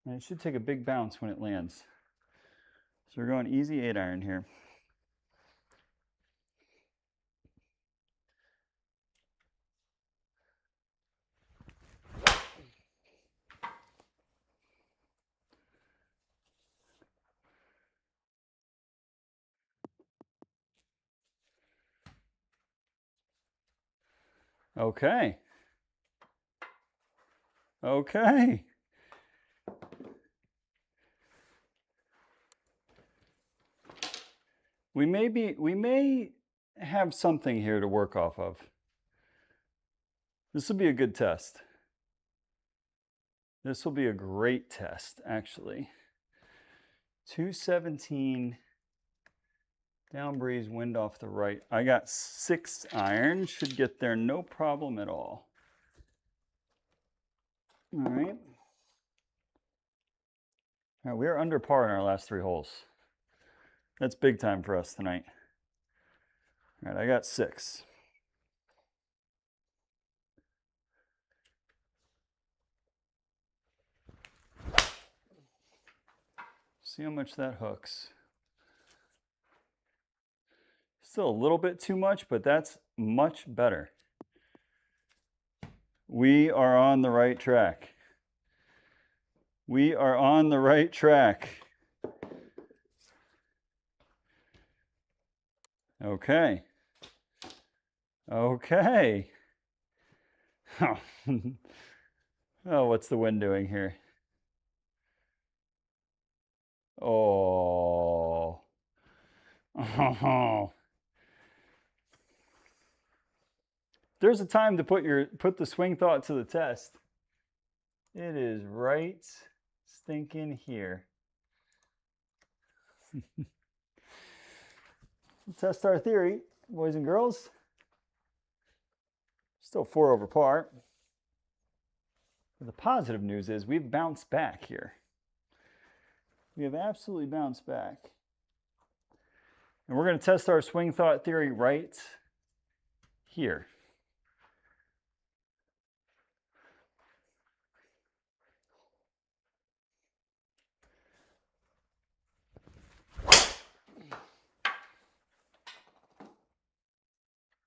And it should take a big bounce when it lands. So we're going easy 8-iron here. Okay. Okay. We may have something here to work off of. This will be a good test. This will be a great test, actually. 217, down breeze, wind off the right. I got 6-iron, should get there no problem at all. All right. All right, we are under par in our last 3 holes. That's big time for us tonight. All right, I got 6. See how much that hooks. Still a little bit too much, but that's much better. We are on the right track. We are on the right track. Okay. Okay. Oh, oh, what's the wind doing here? Oh. Oh. There's a time to put the swing thought to the test. It is right stinking here. Test our theory, boys and girls. Still 4 over par. But the positive news is we've bounced back here. We have absolutely bounced back. And we're going to test our swing thought theory right here.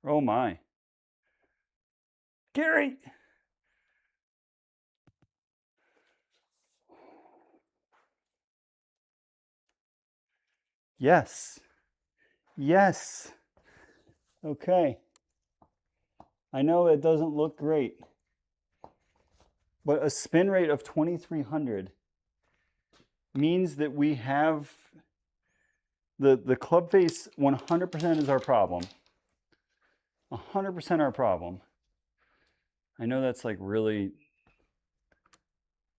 Oh my. Gary! Yes. Yes. Okay. I know it doesn't look great, but a spin rate of 2,300 means that we have the club face 100% is our problem. 100% our problem. I know that's like really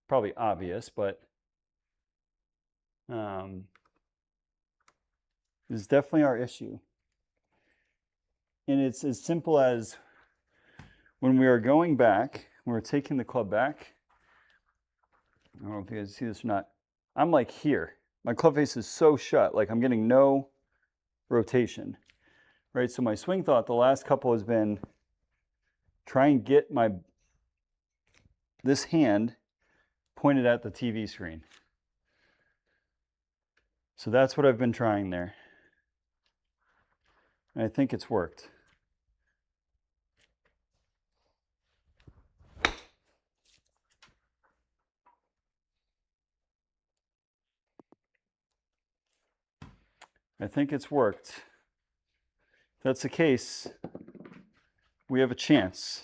probably obvious, but this is definitely our issue. And it's as simple as when we are going back, when we're taking the club back, I don't know if you guys see this or not, I'm like here. My club face is so shut, like I'm getting no rotation, right? So my swing thought the last couple has been try and get this hand pointed at the TV screen. So that's what I've been trying there. And I think it's worked. I think it's worked. If that's the case, we have a chance.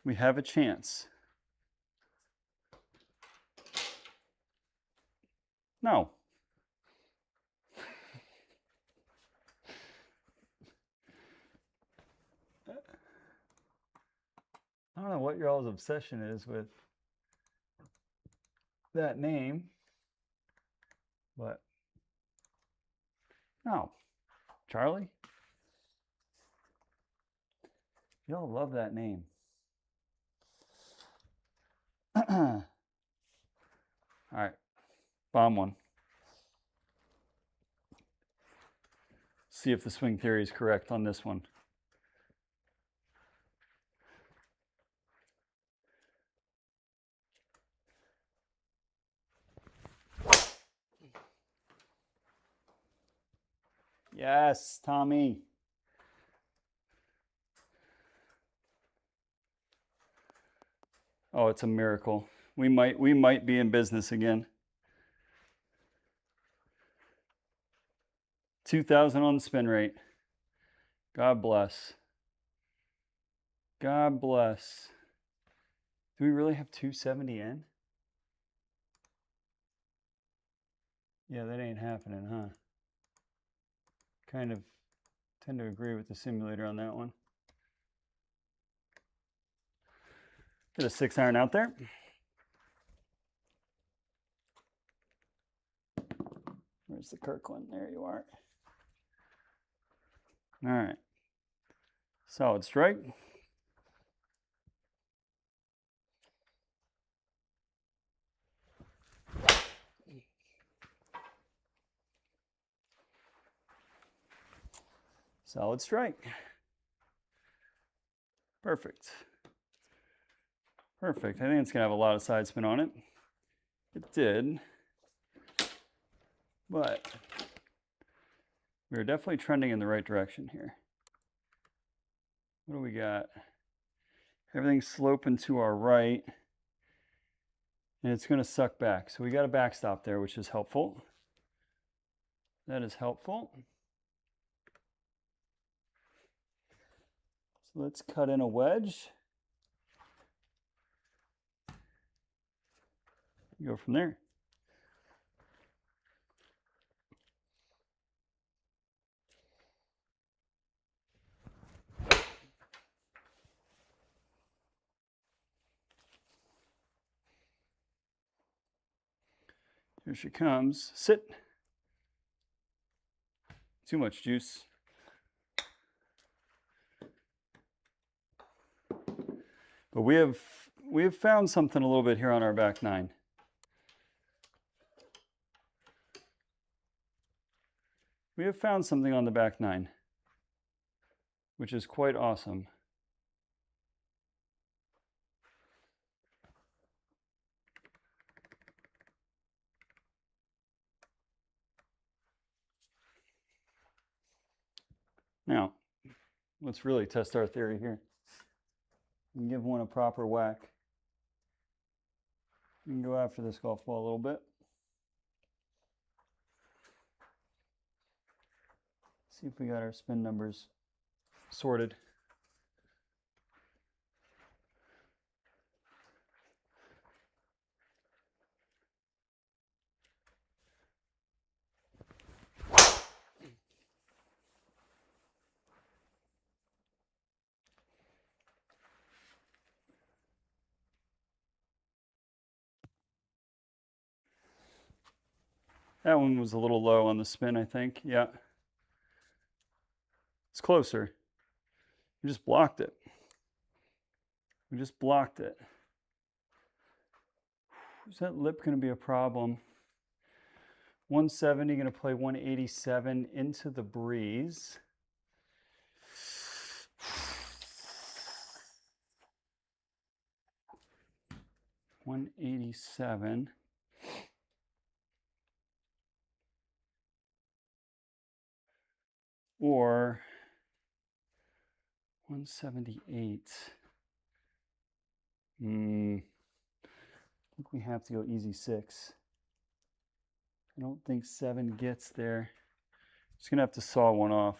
We have a chance. No. I don't know what your all's obsession is with that name, but no. Charlie? Y'all love that name. All right, bomb one. See if the swing theory is correct on this one. Yes, Tommy. Oh, it's a miracle. We might be in business again. 2,000 on the spin rate. God bless. God bless. Do we really have 270 in? Yeah, that ain't happening, huh? Kind of tend to agree with the simulator on that one. Get a 6-iron out there. Where's the Kirkland? There you are. All right. Solid strike. Solid strike. Perfect. Perfect. I think it's going to have a lot of side spin on it. It did. But we're definitely trending in the right direction here. What do we got? Everything's sloping to our right. And it's going to suck back. So we got a backstop there, which is helpful. That is helpful. So let's cut in a wedge. Go from there. Here she comes. Sit. Too much juice. But we have found something a little bit here on our back nine. We have found something on the back nine, which is quite awesome. Now, let's really test our theory here and give one a proper whack. We can go after this golf ball a little bit. See if we got our spin numbers sorted. That one was a little low on the spin, I think. Yeah. It's closer. You just blocked it. We just blocked it. Is that lip going to be a problem? 170, going to play 187 into the breeze. $187. Or 178. I think we have to go easy 6. I don't think 7 gets there. Just gonna have to saw one off.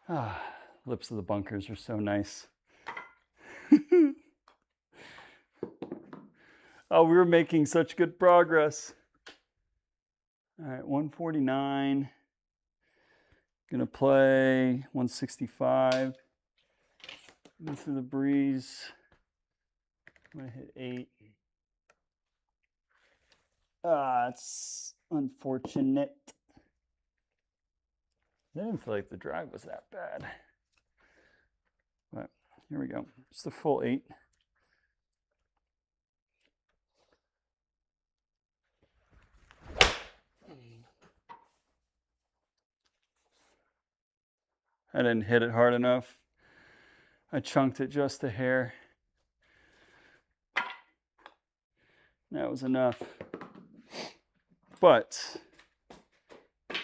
Ah, lips of the bunkers are so nice. Oh, we were making such good progress. All right, 149. Gonna play 165. Into the breeze. I'm gonna hit 8. Ah, it's unfortunate. I didn't feel like the drive was that bad. But here we go. It's the full 8. I didn't hit it hard enough. I chunked it just a hair. That was enough. But at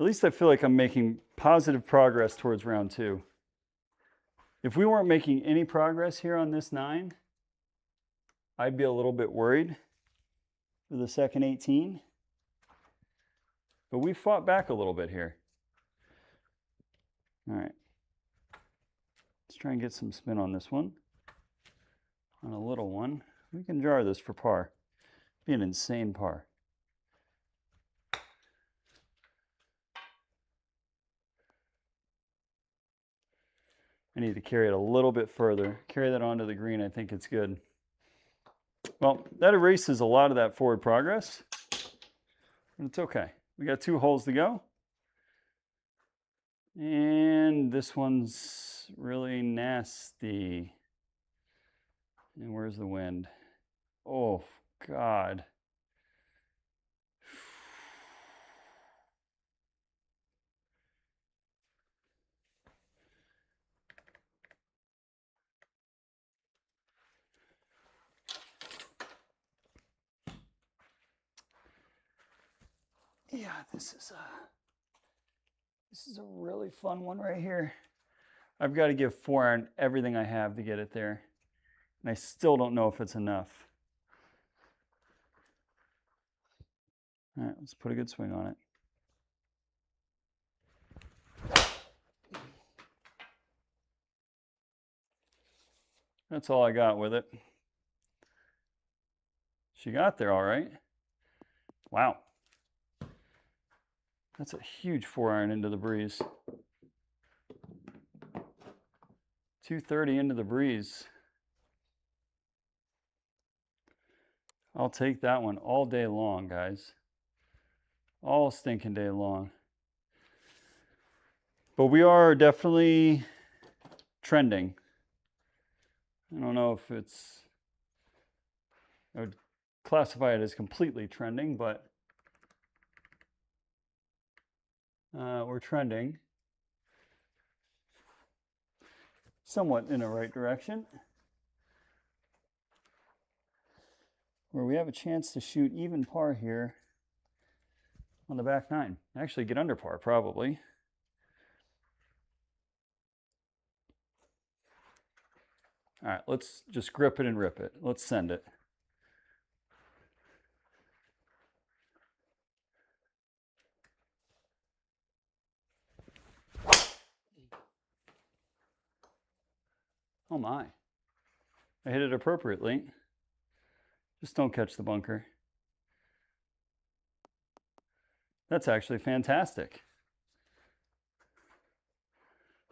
least I feel like I'm making positive progress towards round 2. If we weren't making any progress here on this 9, I'd be a little bit worried for the second 18. But we fought back a little bit here. All right. Let's try and get some spin on this one. On a little one. We can jar this for par. Be an insane par. I need to carry it a little bit further. Carry that onto the green. I think it's good. Well, that erases a lot of that forward progress. But it's okay. We got 2 holes to go. And this one's really nasty. And where's the wind? Oh, God. Yeah, this is a really fun one right here. I've got to give 4-iron everything I have to get it there. And I still don't know if it's enough. All right, let's put a good swing on it. That's all I got with it. She got there all right. Wow. That's a huge 4-iron into the breeze. 230 into the breeze. I'll take that one all day long, guys. All stinking day long. But we are definitely trending. I don't know if it's, I would classify it as completely trending, but we're trending somewhat in the right direction, where we have a chance to shoot even par here on the back 9. Actually get under par probably. All right, let's just grip it and rip it. Let's send it. Oh my. I hit it appropriately. Just don't catch the bunker. That's actually fantastic.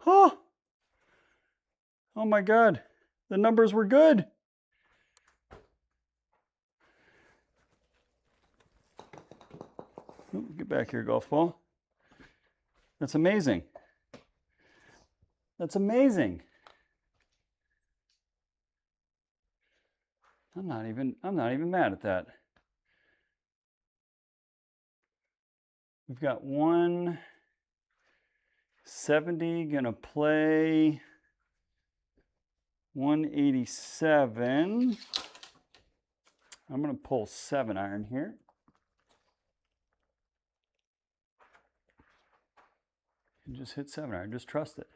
Oh! Oh my God. The numbers were good. Oh, get back here, golf ball. That's amazing. That's amazing. I'm not even mad at that. We've got 170, gonna play 187. I'm gonna pull 7-iron here. And just hit 7-iron, just trust it.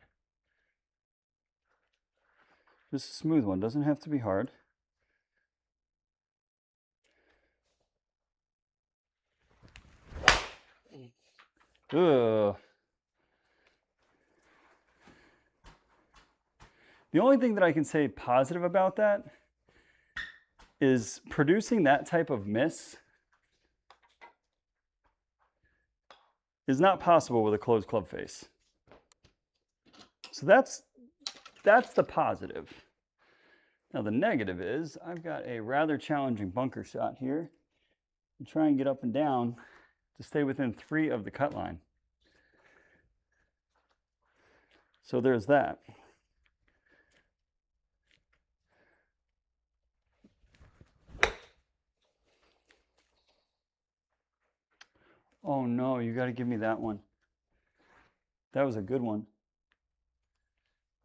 Just a smooth one, doesn't have to be hard. Ugh. The only thing that I can say positive about that is producing that type of miss is not possible with a closed club face. So that's the positive. Now the negative is I've got a rather challenging bunker shot here to try and get up and down to stay within 3 of the cut line. So there's that. Oh no, you got to give me that one. That was a good one.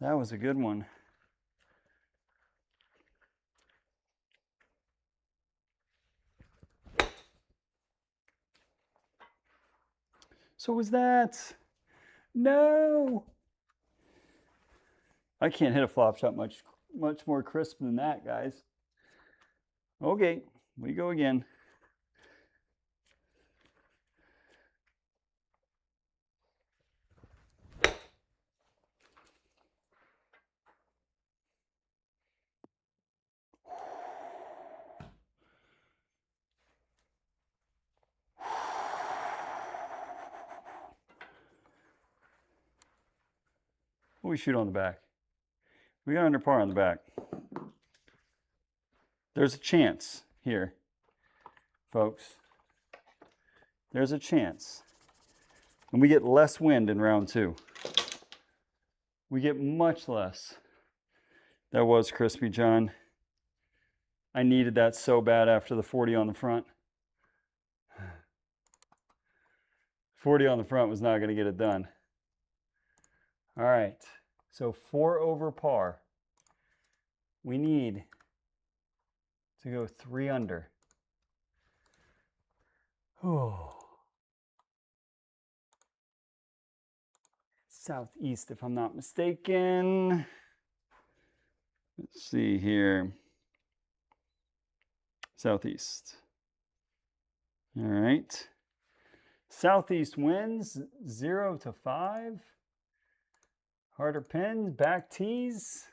That was a good one. So was that? No. I can't hit a flop shot much more crisp than that, guys. Okay, we go again. What do we shoot on the back? We got under par on the back. There's a chance here, folks. There's a chance. And we get less wind in round 2. We get much less. That was crispy, John. I needed that so bad after the 40 on the front. 40 on the front was not going to get it done. All right, so 4 over par. We need to go 3 under. Oh. Southeast, if I'm not mistaken. Let's see here. Southeast. All right. Southeast winds 0 to 5. Harder pins, back tees.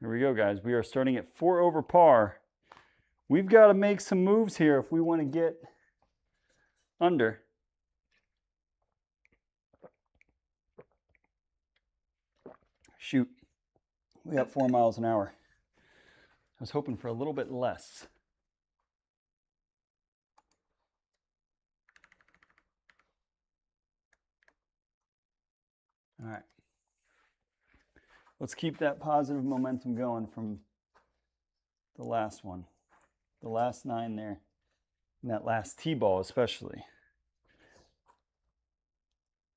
Here we go, guys. We are starting at 4 over par. We've got to make some moves here if we want to get under. Shoot, we got 4 miles an hour. I was hoping for a little bit less. All right. Let's keep that positive momentum going from the last one. The last 9 there. And that last tee ball especially.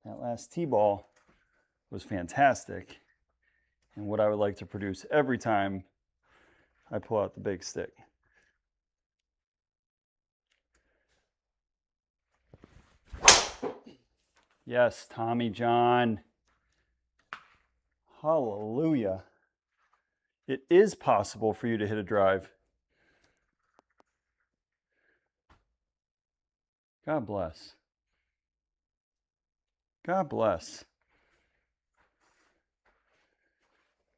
That last tee ball was fantastic. And what I would like to produce every time I pull out the big stick. Yes, Tommy John. Hallelujah. It is possible for you to hit a drive. God bless. God bless.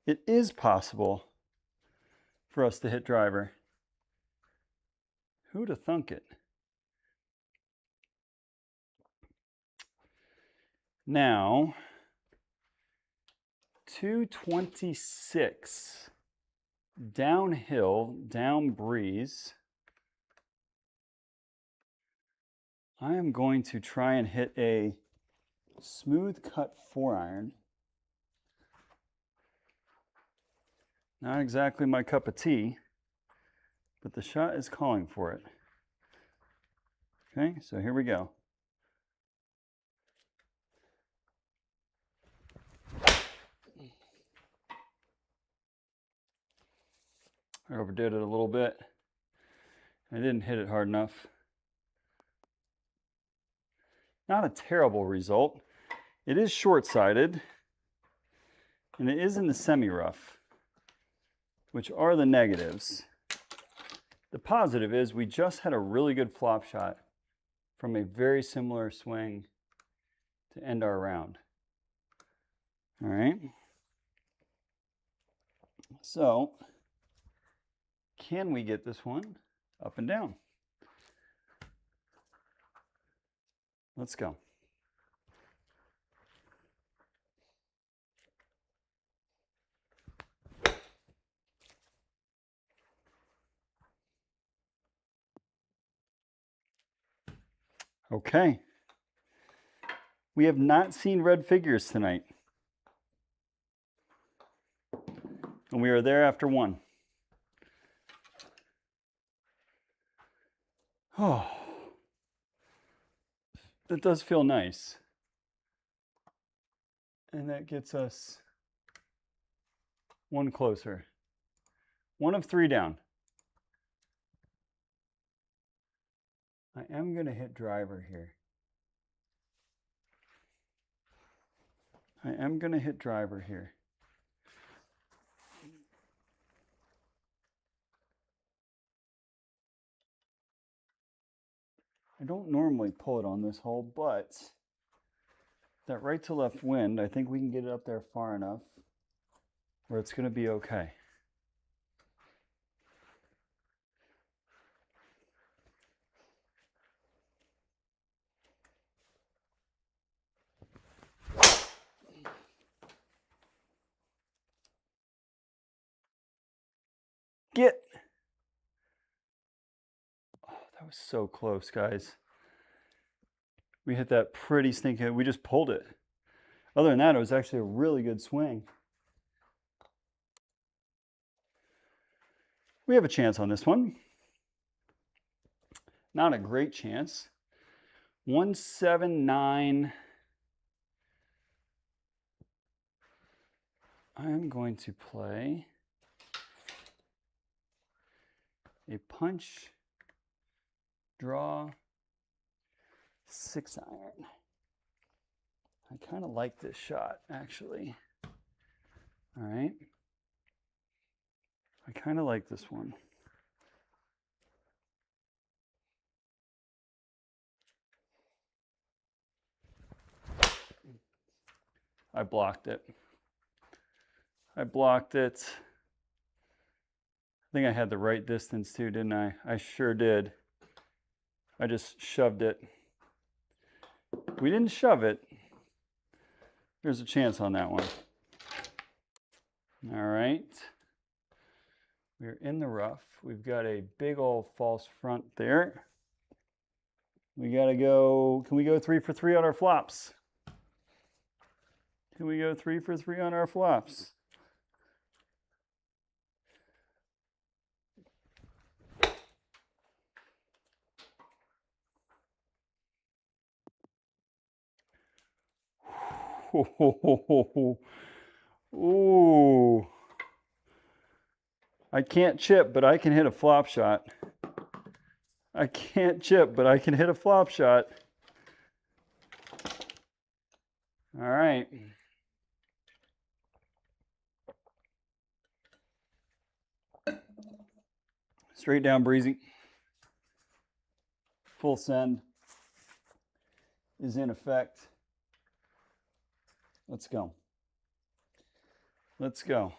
It is possible for us to hit driver. Who'd have thunk it? Now, 226. Downhill, down breeze. I am going to try and hit a smooth cut 4-iron. Not exactly my cup of tea, but the shot is calling for it. Okay, so here we go. I overdid it a little bit. I didn't hit it hard enough. Not a terrible result. It is short-sighted, and it is in the semi-rough, which are the negatives. The positive is we just had a really good flop shot from a very similar swing to end our round. All right. So, can we get this one up and down? Let's go. Okay. We have not seen red figures tonight. And we are there after one. Oh, that does feel nice. And that gets us one closer. 1 of 3 down. I am going to hit driver here. I am going to hit driver here. I don't normally pull it on this hole, but that right to left wind, I think we can get it up there far enough where it's going to be okay. Get! Oh, that was so close, guys. We hit that pretty stinking, we just pulled it. Other than that, it was actually a really good swing. We have a chance on this one. Not a great chance. 179. I'm going to play a punch, draw, 6-iron. I kind of like this shot, actually. All right. I kind of like this one. I blocked it. I blocked it. I think I had the right distance too, didn't I? I sure did. I just shoved it. We didn't shove it. There's a chance on that one. All right. We're in the rough. We've got a big old false front there. We gotta go, can we go 3 for 3 on our flops? Can we go 3 for 3 on our flops? Ooh. I can't chip, but I can hit a flop shot. I can't chip, but I can hit a flop shot. All right. Straight down breezy. Full send is in effect. Let's go. Let's go.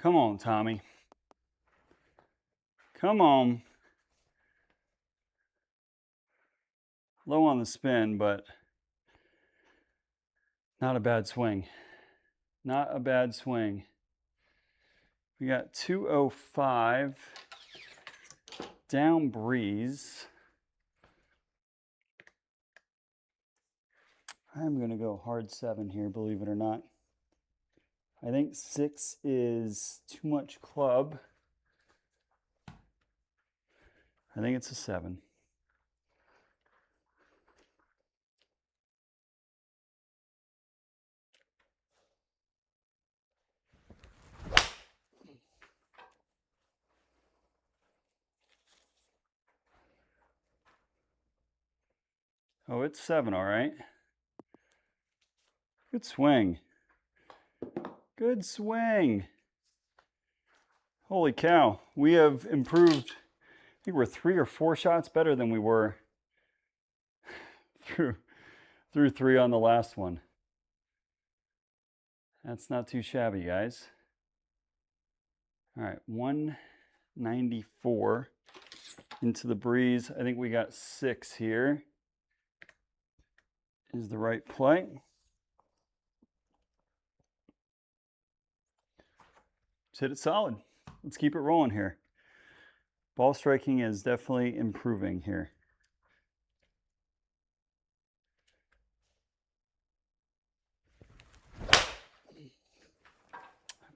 Come on, Tommy. Come on. Low on the spin, but not a bad swing. Not a bad swing. We got 205 down breeze. I'm going to go hard 7 here, believe it or not. I think 6 is too much club. I think it's a 7. Oh, it's 7, all right. Good swing. Good swing. Holy cow. We have improved. I think we're 3 or 4 shots better than we were through 3 on the last one. That's not too shabby, guys. All right, 194 into the breeze. I think we got 6 here. Is the right play. Just hit it solid. Let's keep it rolling here. Ball striking is definitely improving here.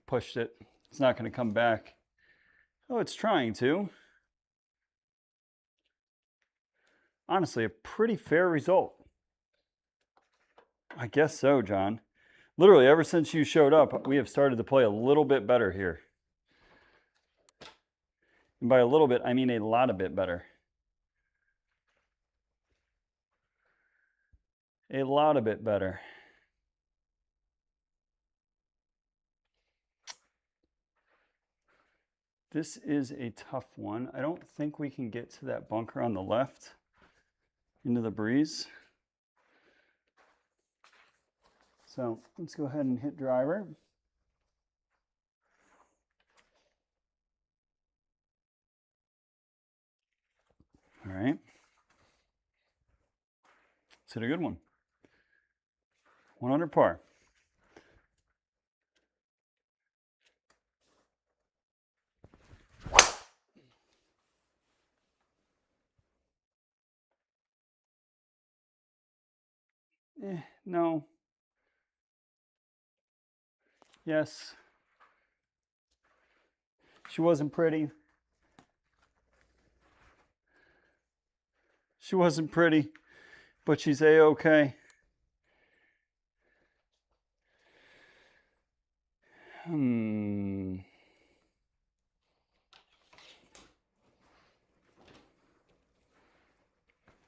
Pushed it. It's not going to come back. Oh, it's trying to. Honestly, a pretty fair result. I guess so, John. Literally, ever since you showed up, we have started to play a little bit better here. And by a little bit, I mean a lot of bit better. A lot of bit better. This is a tough one. I don't think we can get to that bunker on the left into the breeze. So let's go ahead and hit driver. All right. Let's hit a good one. 100 par. No. Yes. She wasn't pretty. She wasn't pretty, but she's A-okay.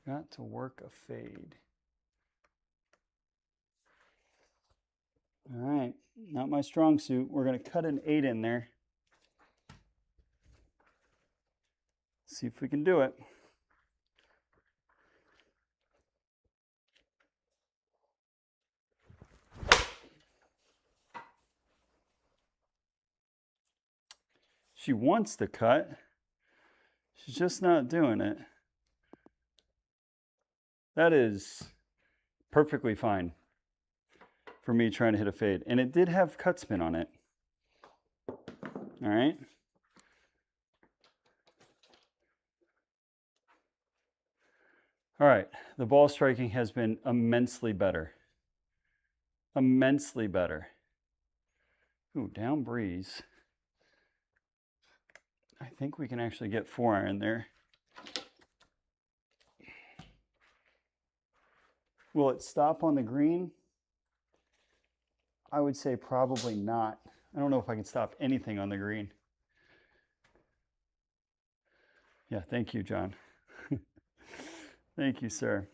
Got to work a fade. All right, not my strong suit. We're going to cut an 8 in there. See if we can do it. She wants to cut. She's just not doing it. That is perfectly fine for me trying to hit a fade. And it did have cut spin on it. All right. All right, the ball striking has been immensely better. Immensely better. Ooh, down breeze. I think we can actually get 4-iron there. Will it stop on the green? I would say probably not. I don't know if I can stop anything on the green. Yeah, thank you, John. Thank you, sir.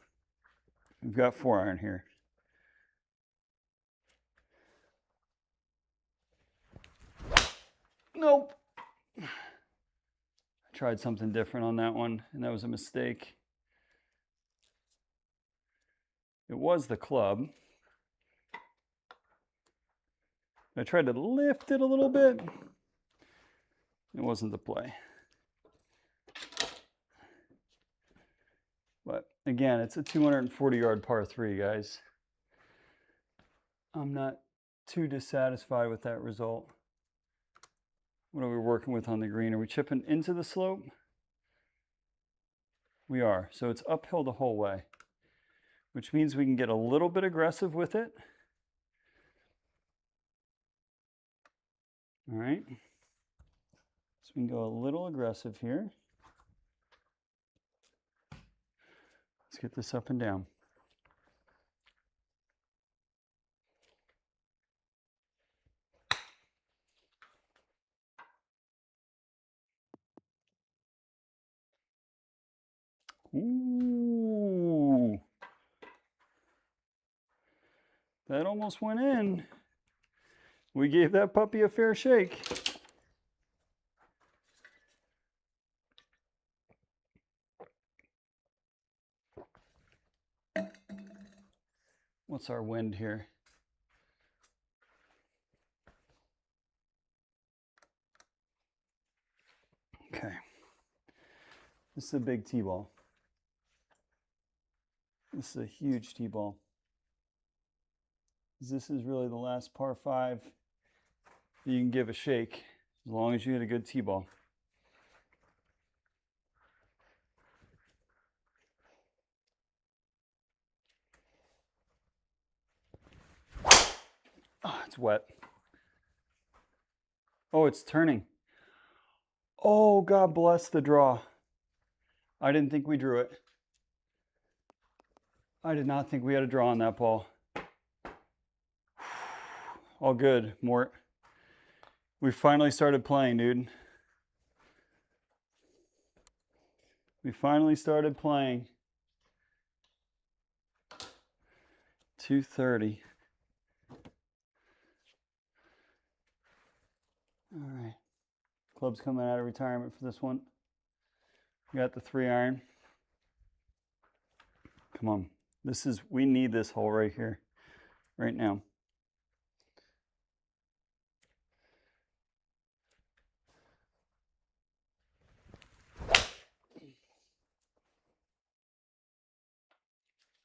We've got 4-iron here. Nope. I tried something different on that one, and that was a mistake. It was the club. I tried to lift it a little bit. It wasn't the play. But again, it's a 240-yard par 3, guys. I'm not too dissatisfied with that result. What are we working with on the green? Are we chipping into the slope? We are. So it's uphill the whole way, which means we can get a little bit aggressive with it. All right. So we can go a little aggressive here. Let's get this up and down. Ooh. That almost went in. We gave that puppy a fair shake. What's our wind here? Okay. This is a big T-ball. This is a huge T-ball. This is really the last par 5 that you can give a shake, as long as you hit a good T-ball. Oh, it's wet. Oh, it's turning. Oh, God bless the draw. I didn't think we drew it. I did not think we had a draw on that ball. All good, Mort. We finally started playing, dude. We finally started playing. 230. All right. Club's coming out of retirement for this one. We got the 3-iron. Come on. We need this hole right here, right now.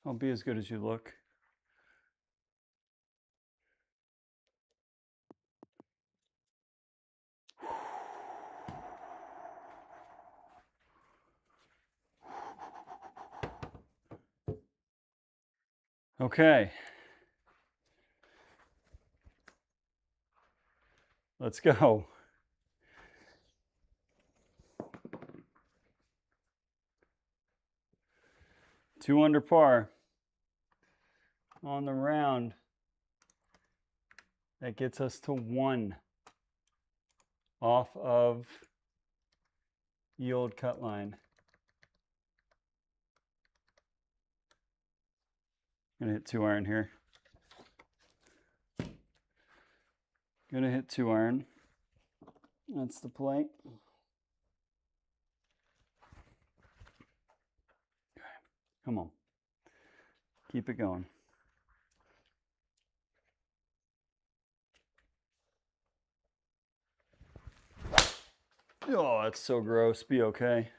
I'll be as good as you look. Okay. Let's go. Two under par on the round. That gets us to 1 off of the old cut line. Gonna hit 2-iron here. Gonna hit 2-iron. That's the play. Come on. Keep it going. Oh, that's so gross. Be okay.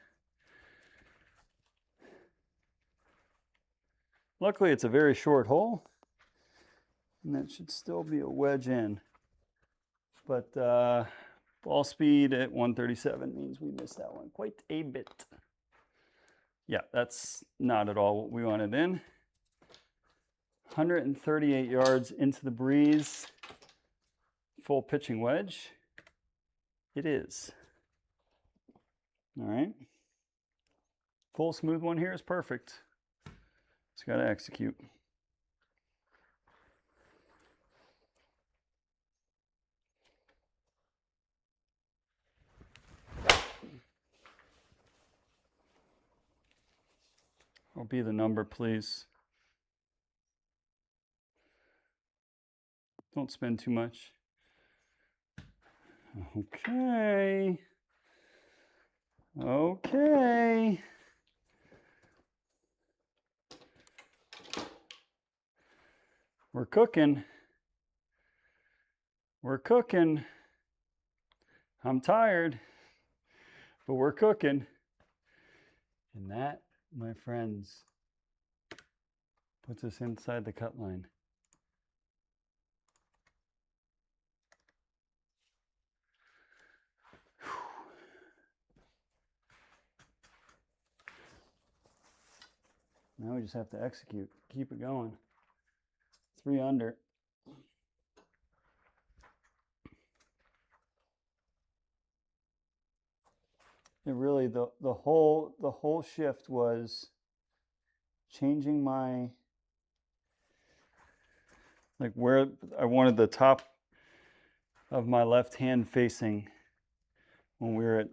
Luckily, it's a very short hole, and that should still be a wedge in. But ball speed at 137 means we missed that one quite a bit. Yeah, that's not at all what we wanted in. 138 yards into the breeze. Full pitching wedge. It is. All right. Full smooth one here is perfect. Just got to execute. I'll be the number, please. Don't spend too much. Okay. Okay. We're cooking. We're cooking. I'm tired. but we're cooking. And that, my friends, puts us inside the cut line. Now we just have to execute, keep it going. 3 under. It really, the whole shift was changing my, like where I wanted the top of my left hand facing when we were at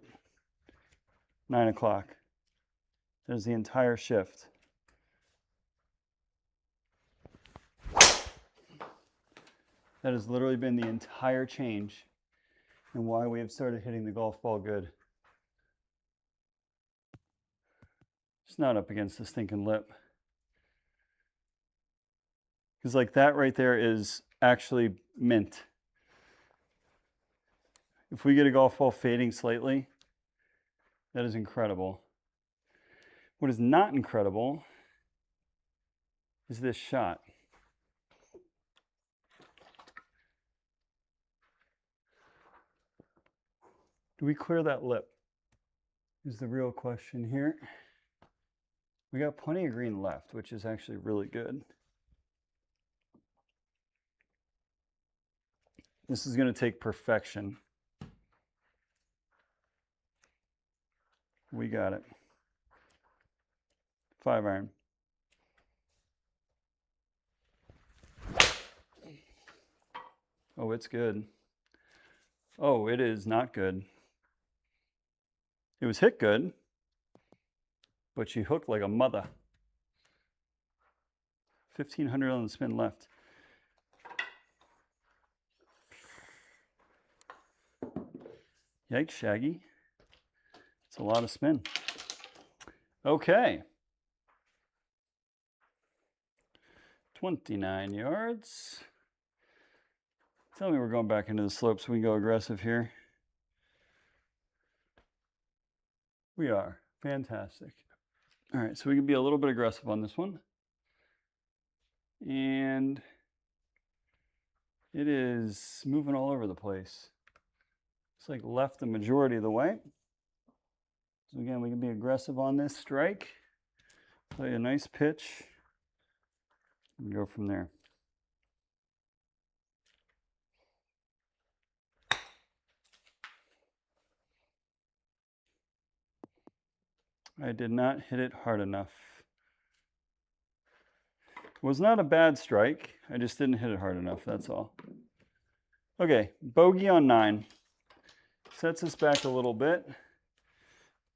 9 o'clock. There's the entire shift. That has literally been the entire change and why we have started hitting the golf ball good. It's not up against the stinking lip. Because like that right there is actually mint. If we get a golf ball fading slightly, that is incredible. What is not incredible is this shot. Do we clear that lip? Is the real question here. We got plenty of green left, which is actually really good. This is going to take perfection. We got it. 5 iron. Oh, it's good. Oh, it is not good. It was hit good, but she hooked like a mother. 1,500 on the spin left. Yikes, Shaggy. It's a lot of spin. Okay. 29 yards. Tell me we're going back into the slope so we can go aggressive here. We are. Fantastic. All right, so we can be a little bit aggressive on this one. And it is moving all over the place. It's like left the majority of the way. So again, we can be aggressive on this strike. Play a nice pitch. And go from there. I did not hit it hard enough. It was not a bad strike. I just didn't hit it hard enough, that's all. Okay, bogey on 9. Sets us back a little bit.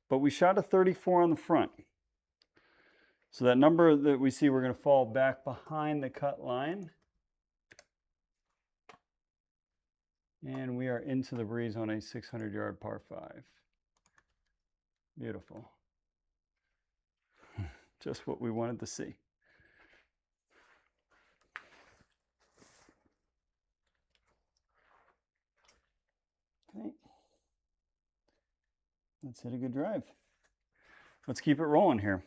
But we shot a 34 on the front. So that number that we see, we're going to fall back behind the cut line. And we are into the breeze on a 600-yard par 5. Beautiful. Just what we wanted to see. Okay. Let's hit a good drive. Let's keep it rolling here.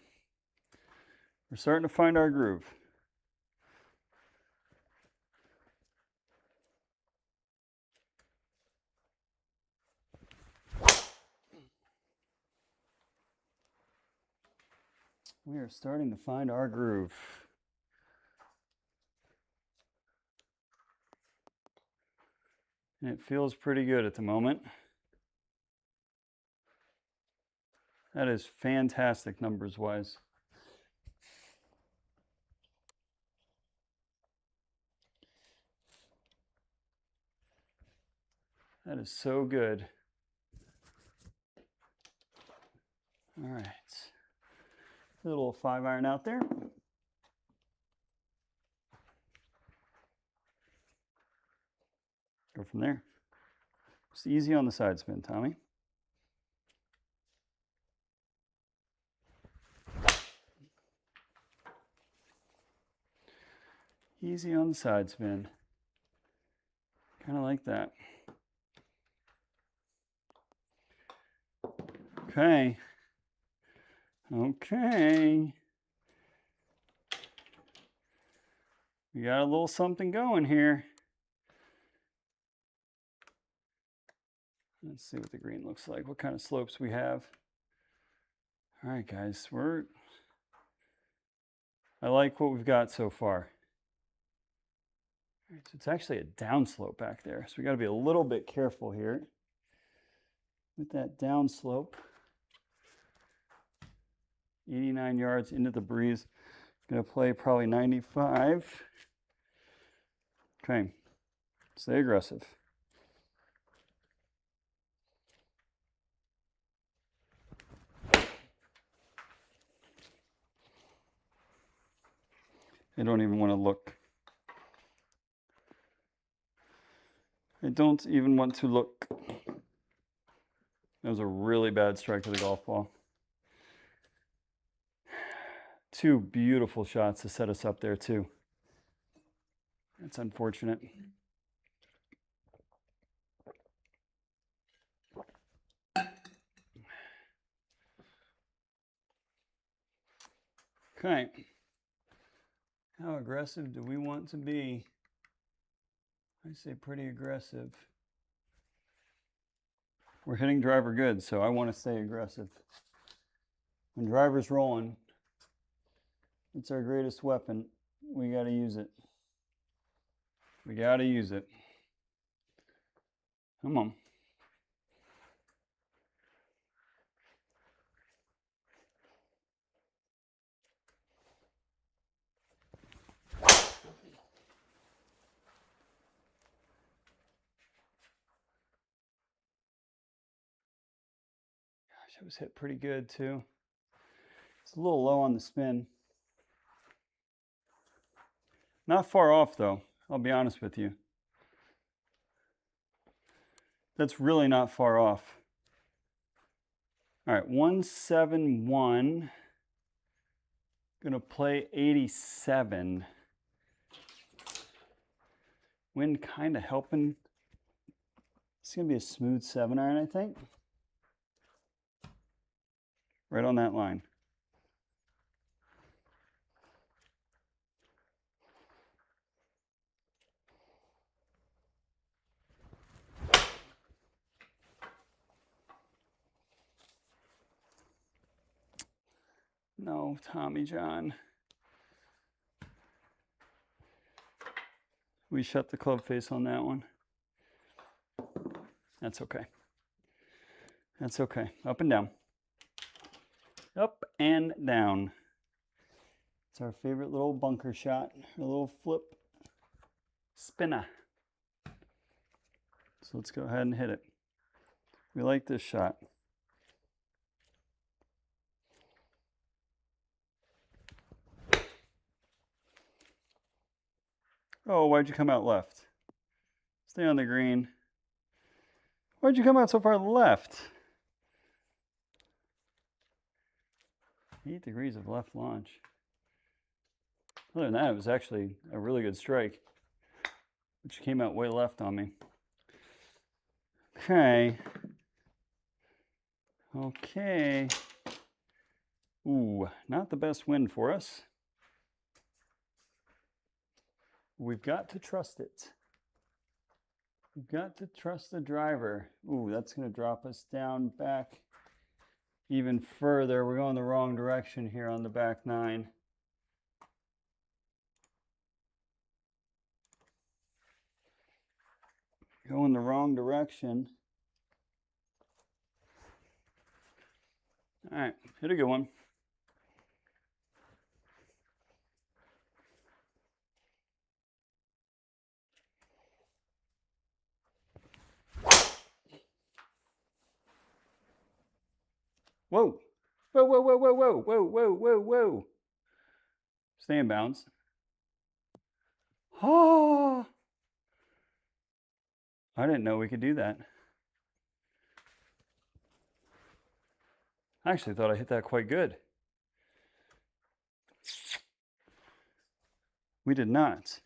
We're starting to find our groove. We are starting to find our groove. And it feels pretty good at the moment. That is fantastic numbers-wise. That is so good. All right. A little 5 iron out there. Go from there. Just easy on the side spin, Tommy. Easy on the side spin. Kind of like that. Okay. Okay. We got a little something going here. Let's see what the green looks like, what kind of slopes we have. All right, guys, I like what we've got so far. All right, so it's actually a downslope back there, so we got to be a little bit careful here with that downslope. 89 yards into the breeze. Gonna play probably 95. Okay, stay aggressive. I don't even want to look. I don't even want to look. That was a really bad strike to the golf ball. Two beautiful shots to set us up there too. That's unfortunate. Okay. How aggressive do we want to be? I say pretty aggressive. We're hitting driver good, so I want to stay aggressive. When driver's rolling, it's our greatest weapon. We got to use it. We got to use it. Come on. It was hit pretty good too. It's a little low on the spin. Not far off though, I'll be honest with you. That's really not far off. All right, 171. Gonna play 87. Wind kind of helping. It's gonna be a smooth 7-iron, I think. Right on that line. No, Tommy John. We shut the club face on that one. That's okay. That's okay. Up and down. Up and down. It's our favorite little bunker shot, a little flip spinner. So let's go ahead and hit it. We like this shot. Oh, why'd you come out left? Stay on the green. Why'd you come out so far left? 8 degrees of left launch. Other than that, it was actually a really good strike, which came out way left on me. Okay. Okay. Ooh, not the best wind for us. We've got to trust it. We've got to trust the driver. Ooh, that's going to drop us down back even further. We're going the wrong direction here on the back 9. Going the wrong direction. All right, hit a good one. Whoa. Whoa, whoa, whoa, whoa, whoa, whoa, whoa, whoa, whoa. Stay in bounds. Oh! I didn't know we could do that. I actually thought I hit that quite good. We did not.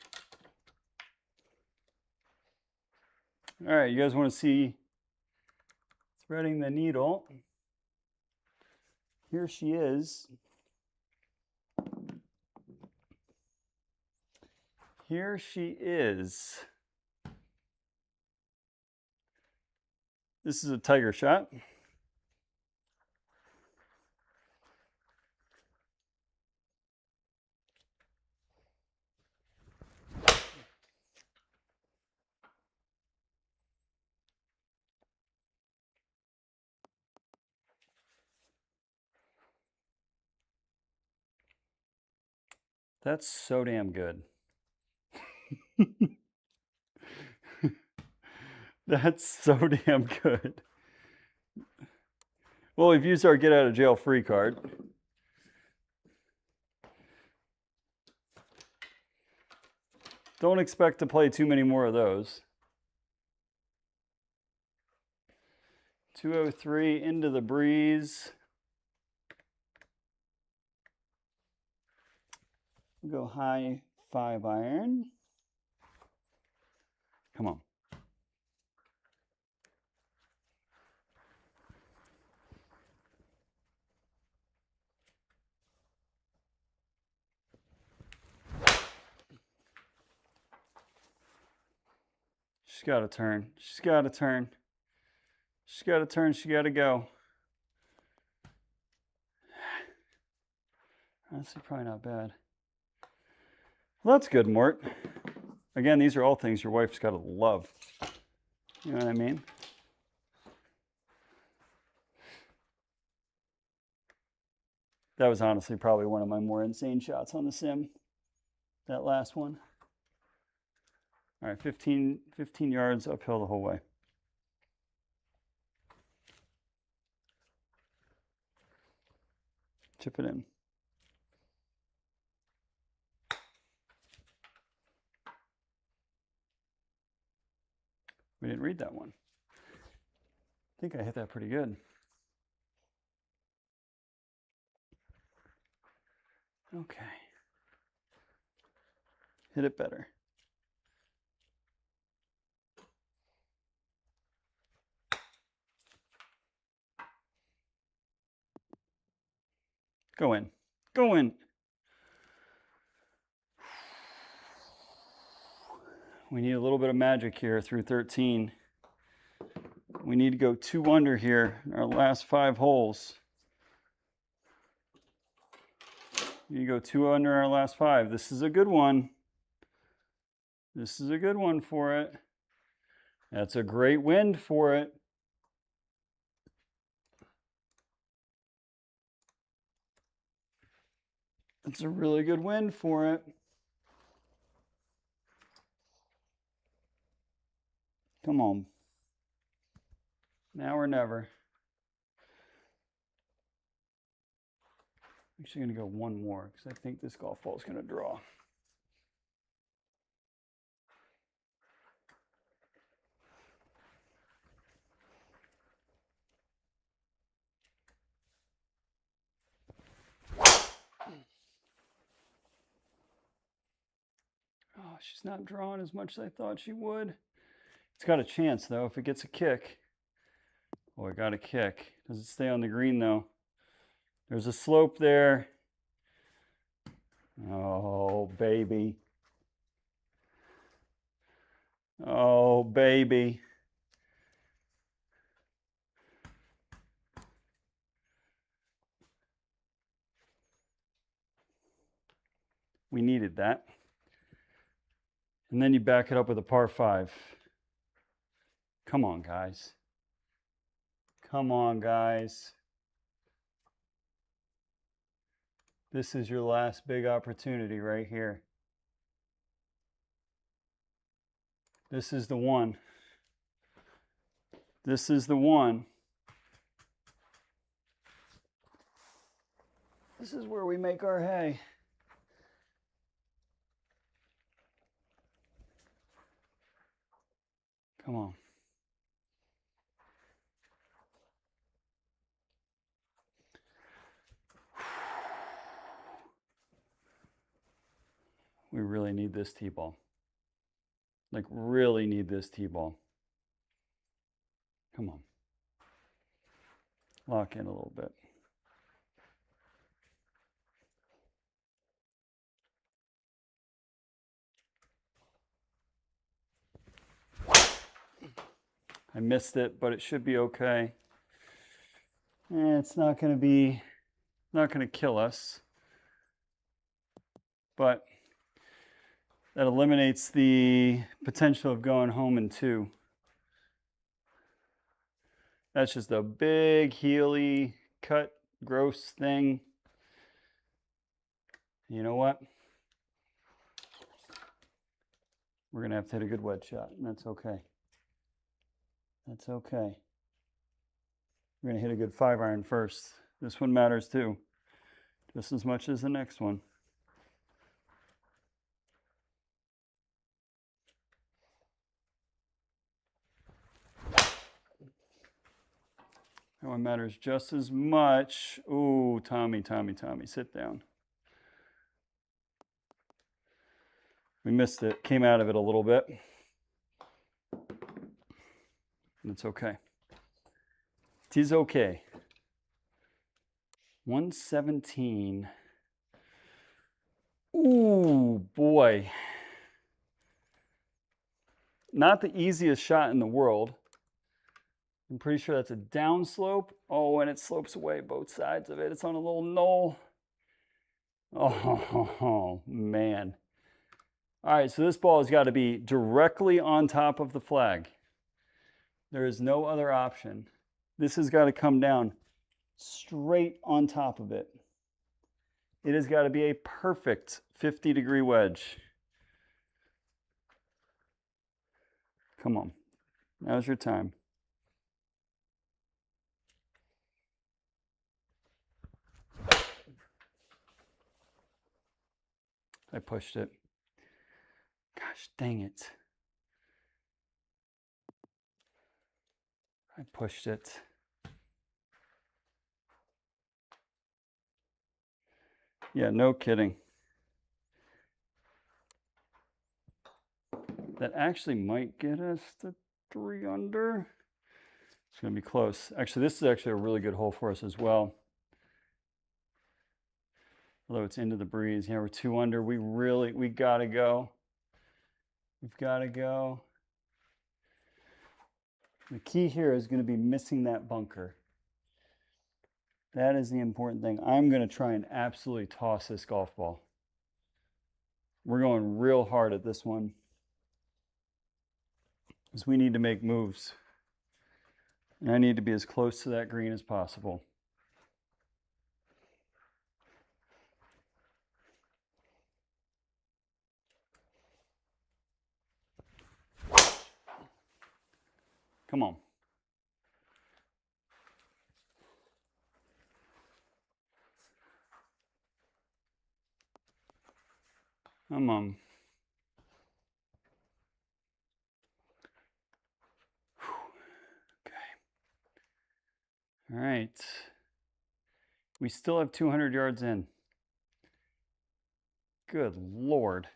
All right, you guys want to see threading the needle? Here she is. Here she is. This is a tiger shot. That's so damn good. That's so damn good. Well, we've used our get out of jail free card. Don't expect to play too many more of those. 203 into the breeze. Go high 5-iron. Come on. She's got to turn. She's got to turn. She's got to turn. She got to go. Honestly, probably not bad. Well, that's good, Mort. Again, these are all things your wife's got to love. You know what I mean? That was honestly probably one of my more insane shots on the sim. That last one. All right, 15 yards uphill the whole way. Chip it in. We didn't read that one. I think I hit that pretty good. Okay. Hit it better. Go in. Go in. We need a little bit of magic here through 13. We need to go 2 under here in our last 5 holes. We need to go 2 under our last 5. This is a good one. This is a good one for it. That's a great wind for it. It's a really good wind for it. Come on. Now or never. I'm actually going to go one more because I think this golf ball is going to draw. Oh, she's not drawing as much as I thought she would. It's got a chance, though, if it gets a kick. Oh, it got a kick. Does it stay on the green, though? There's a slope there. Oh, baby. Oh, baby. We needed that. And then you back it up with a par 5. Come on, guys. Come on, guys. This is your last big opportunity right here. This is the one. This is the one. This is where we make our hay. Come on. We really need this tee ball. Like, really need this tee ball. Come on. Lock in a little bit. I missed it, but it should be okay. And it's not going to kill us, but that eliminates the potential of going home in 2. That's just a big, heely, cut, gross thing. You know what? We're going to have to hit a good wedge shot, and that's okay. That's okay. We're going to hit a good 5-iron first. This one matters too, just as much as the next one. That one matters just as much. Ooh, Tommy, sit down. We missed it, came out of it a little bit. It's okay. It is okay. 117. Ooh, boy. Not the easiest shot in the world. I'm pretty sure that's a downslope. Oh, and it slopes away both sides of it. It's on a little knoll. Oh, man. All right, so this ball has got to be directly on top of the flag. There is no other option. This has got to come down straight on top of it. It has got to be a perfect 50-degree wedge. Come on. Now's your time. I pushed it. Gosh, dang it. I pushed it. Yeah, no kidding. That actually might get us to 3 under. It's going to be close. Actually, this is actually a really good hole for us as well. Although it's into the breeze. Yeah, we're 2 under. We got to go. We've got to go. The key here is going to be missing that bunker. That is the important thing. I'm going to try and absolutely toss this golf ball. We're going real hard at this one, because we need to make moves. And I need to be as close to that green as possible. Come on. Come on. Okay. All right. We still have 200 yards in. Good Lord.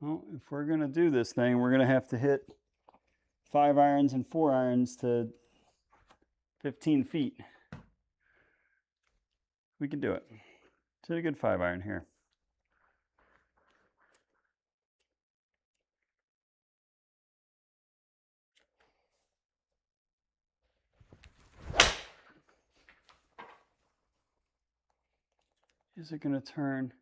Well, if we're going to do this thing, we're going to have to hit 5 irons and 4 irons to 15 feet. We can do it. Let's hit a good 5 iron here. Is it going to turn?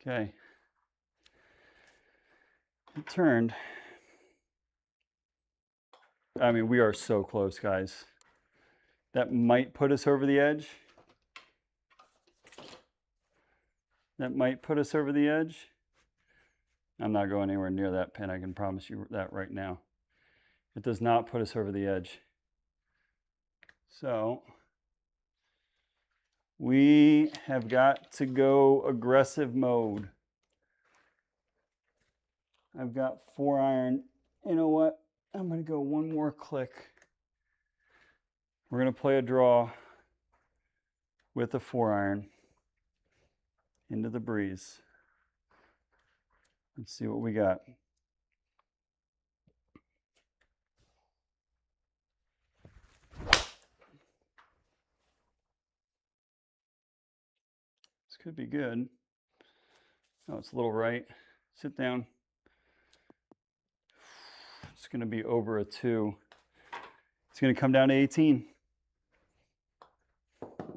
Okay. It turned. I mean, we are so close, guys. That might put us over the edge. That might put us over the edge. I'm not going anywhere near that pin. I can promise you that right now. It does not put us over the edge. So we have got to go aggressive mode. I've got 4 iron. You know what? I'm going to go one more click. We're going to play a draw with a 4 iron into the breeze. Let's see what we got. could be good. Oh, it's a little right. Sit down. It's going to be over a 2. It's going to come down to 18.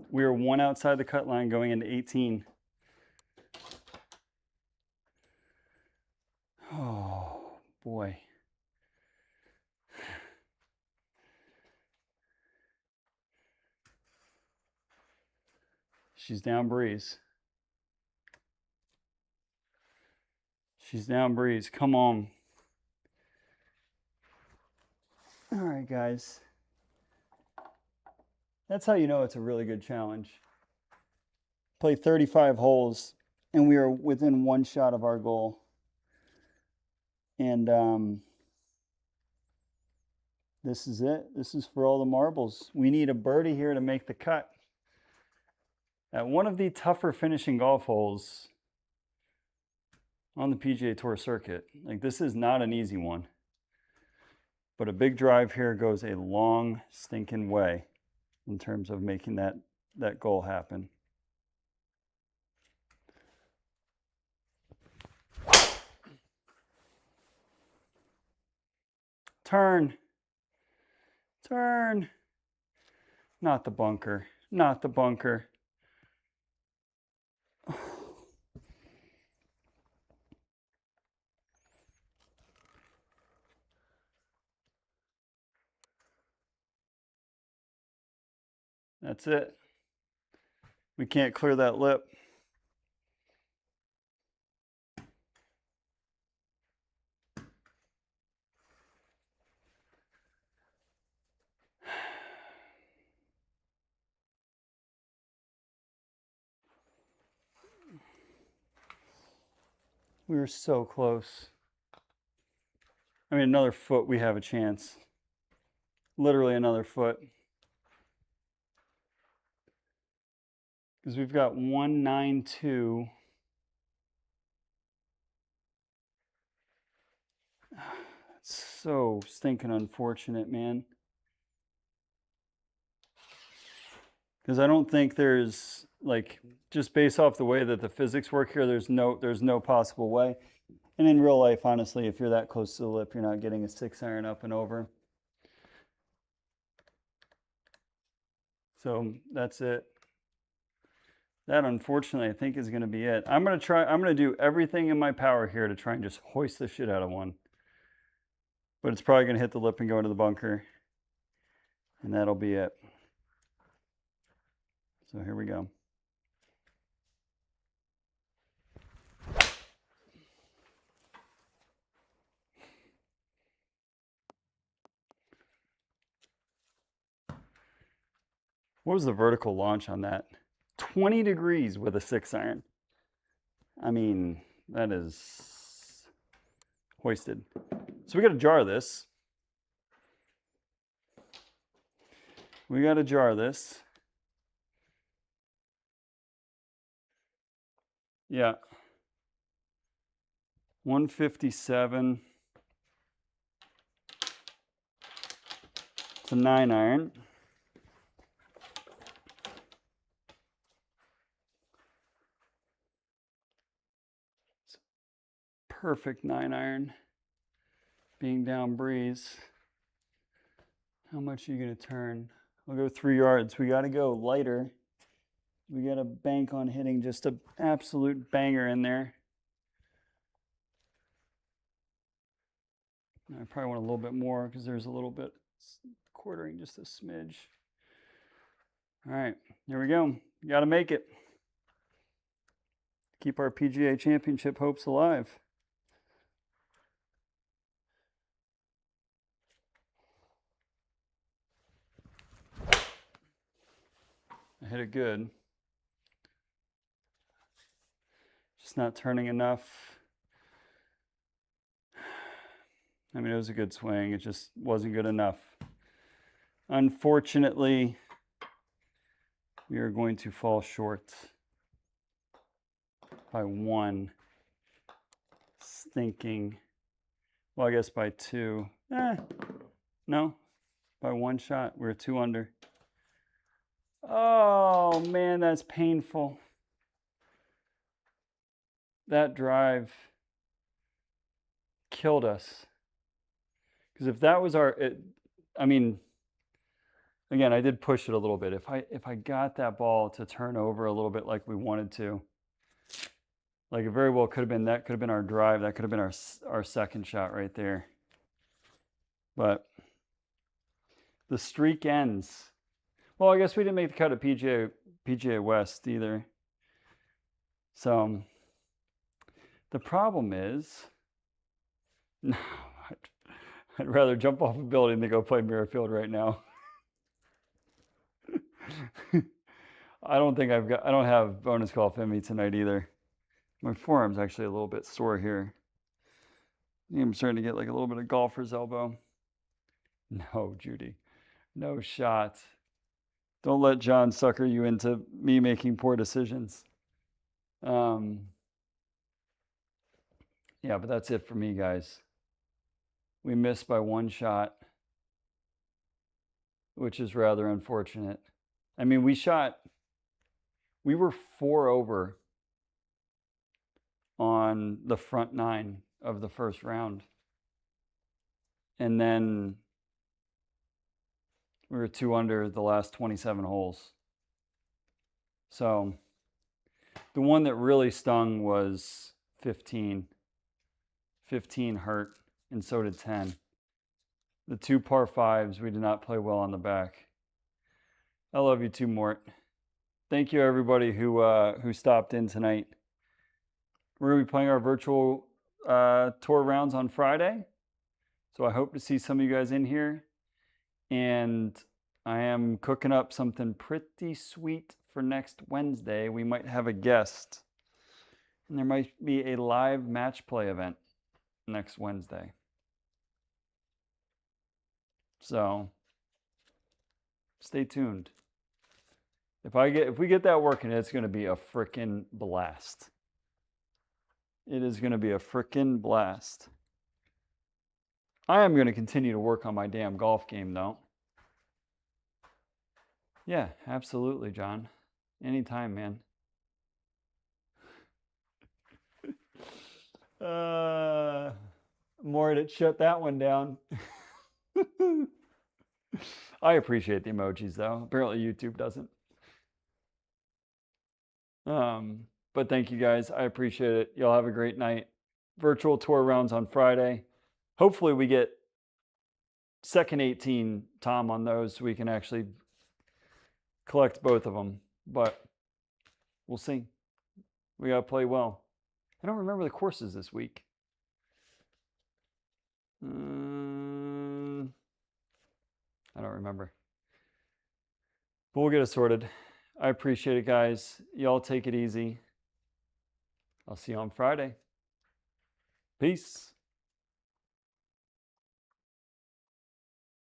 We are 1 outside the cut line going into 18. Oh, boy. She's down breeze. She's down breeze. Come on. All right, guys. That's how you know it's a really good challenge. Play 35 holes, and we are within 1 shot of our goal. And this is it. This is for all the marbles. We need a birdie here to make the cut. At one of the tougher finishing golf holes on the PGA Tour circuit. Like, this is not an easy one. But a big drive here goes a long stinking way in terms of making that goal happen. Turn. Turn. Not the bunker. Not the bunker. That's it. We can't clear that lip. We were so close. I mean, another foot, we have a chance. Literally another foot. Because we've got 192. It's so stinking unfortunate, man. Because I don't think there's, like, just based off the way that the physics work here, there's no possible way. And in real life, honestly, if you're that close to the lip, you're not getting a 6-iron up and over. So that's it. That, unfortunately, I think is going to be it. I'm going to do everything in my power here to try and just hoist the shit out of one. But it's probably going to hit the lip and go into the bunker. And that'll be it. So here we go. What was the vertical launch on that? 20 degrees with a 6-iron. I mean, that is hoisted. So we got to jar this. We got to jar this. Yeah. 157. It's a 9-iron. Perfect 9-iron. Being down breeze. How much are you going to turn? I'll go 3 yards. We got to go lighter. We got to bank on hitting just an absolute banger in there. I probably want a little bit more because there's a little bit quartering, just a smidge. All right, here we go. You got to make it. Keep our PGA Championship hopes alive. I hit it good. Just not turning enough. I mean, it was a good swing. It just wasn't good enough. Unfortunately, we are going to fall short by 1 stinking, well, I guess by 2. No, by 1 shot. We're 2 under. Oh, man, that's painful. that drive killed us. Because if that was I mean, again, I did push it a little bit. If I got that ball to turn over a little bit like we wanted to, like it very well could have been, that could have been our drive. That could have been our second shot right there. But the streak ends. Well, I guess we didn't make the cut at PGA West either. So the problem is, no, I'd rather jump off a building than go play Muirfield right now. I don't have bonus golf in me tonight either. My forearm's actually a little bit sore here. I'm starting to get like a little bit of golfer's elbow. No, Judy, no shot. Don't let John sucker you into me making poor decisions. Yeah, but that's it for me, guys. We missed by one shot, which is rather unfortunate. I mean, we were 4 over on the front 9 of the first round. And then we were 2 under the last 27 holes. So the one that really stung was 15. 15 hurt, and so did 10. The 2 par 5s, we did not play well on the back. I love you too, Mort. Thank you, everybody who stopped in tonight. We're going to be playing our virtual tour rounds on Friday. So I hope to see some of you guys in here. And I am cooking up something pretty sweet for next Wednesday. We might have a guest. And there might be a live match play event next Wednesday. So stay tuned. If we get that working, it's going to be a frickin' blast. It is going to be a frickin' blast. I am going to continue to work on my damn golf game, though. Yeah, absolutely, John. Anytime, man. More to shut that one down. I appreciate the emojis, though. Apparently YouTube doesn't. But thank you guys. I appreciate it. Y'all have a great night. Virtual tour rounds on Friday. Hopefully we get second 18 Tom on those so we can actually collect both of them. But we'll see. We got to play well. I don't remember the courses this week. I don't remember. But we'll get it sorted. I appreciate it, guys. Y'all take it easy. I'll see you on Friday. Peace.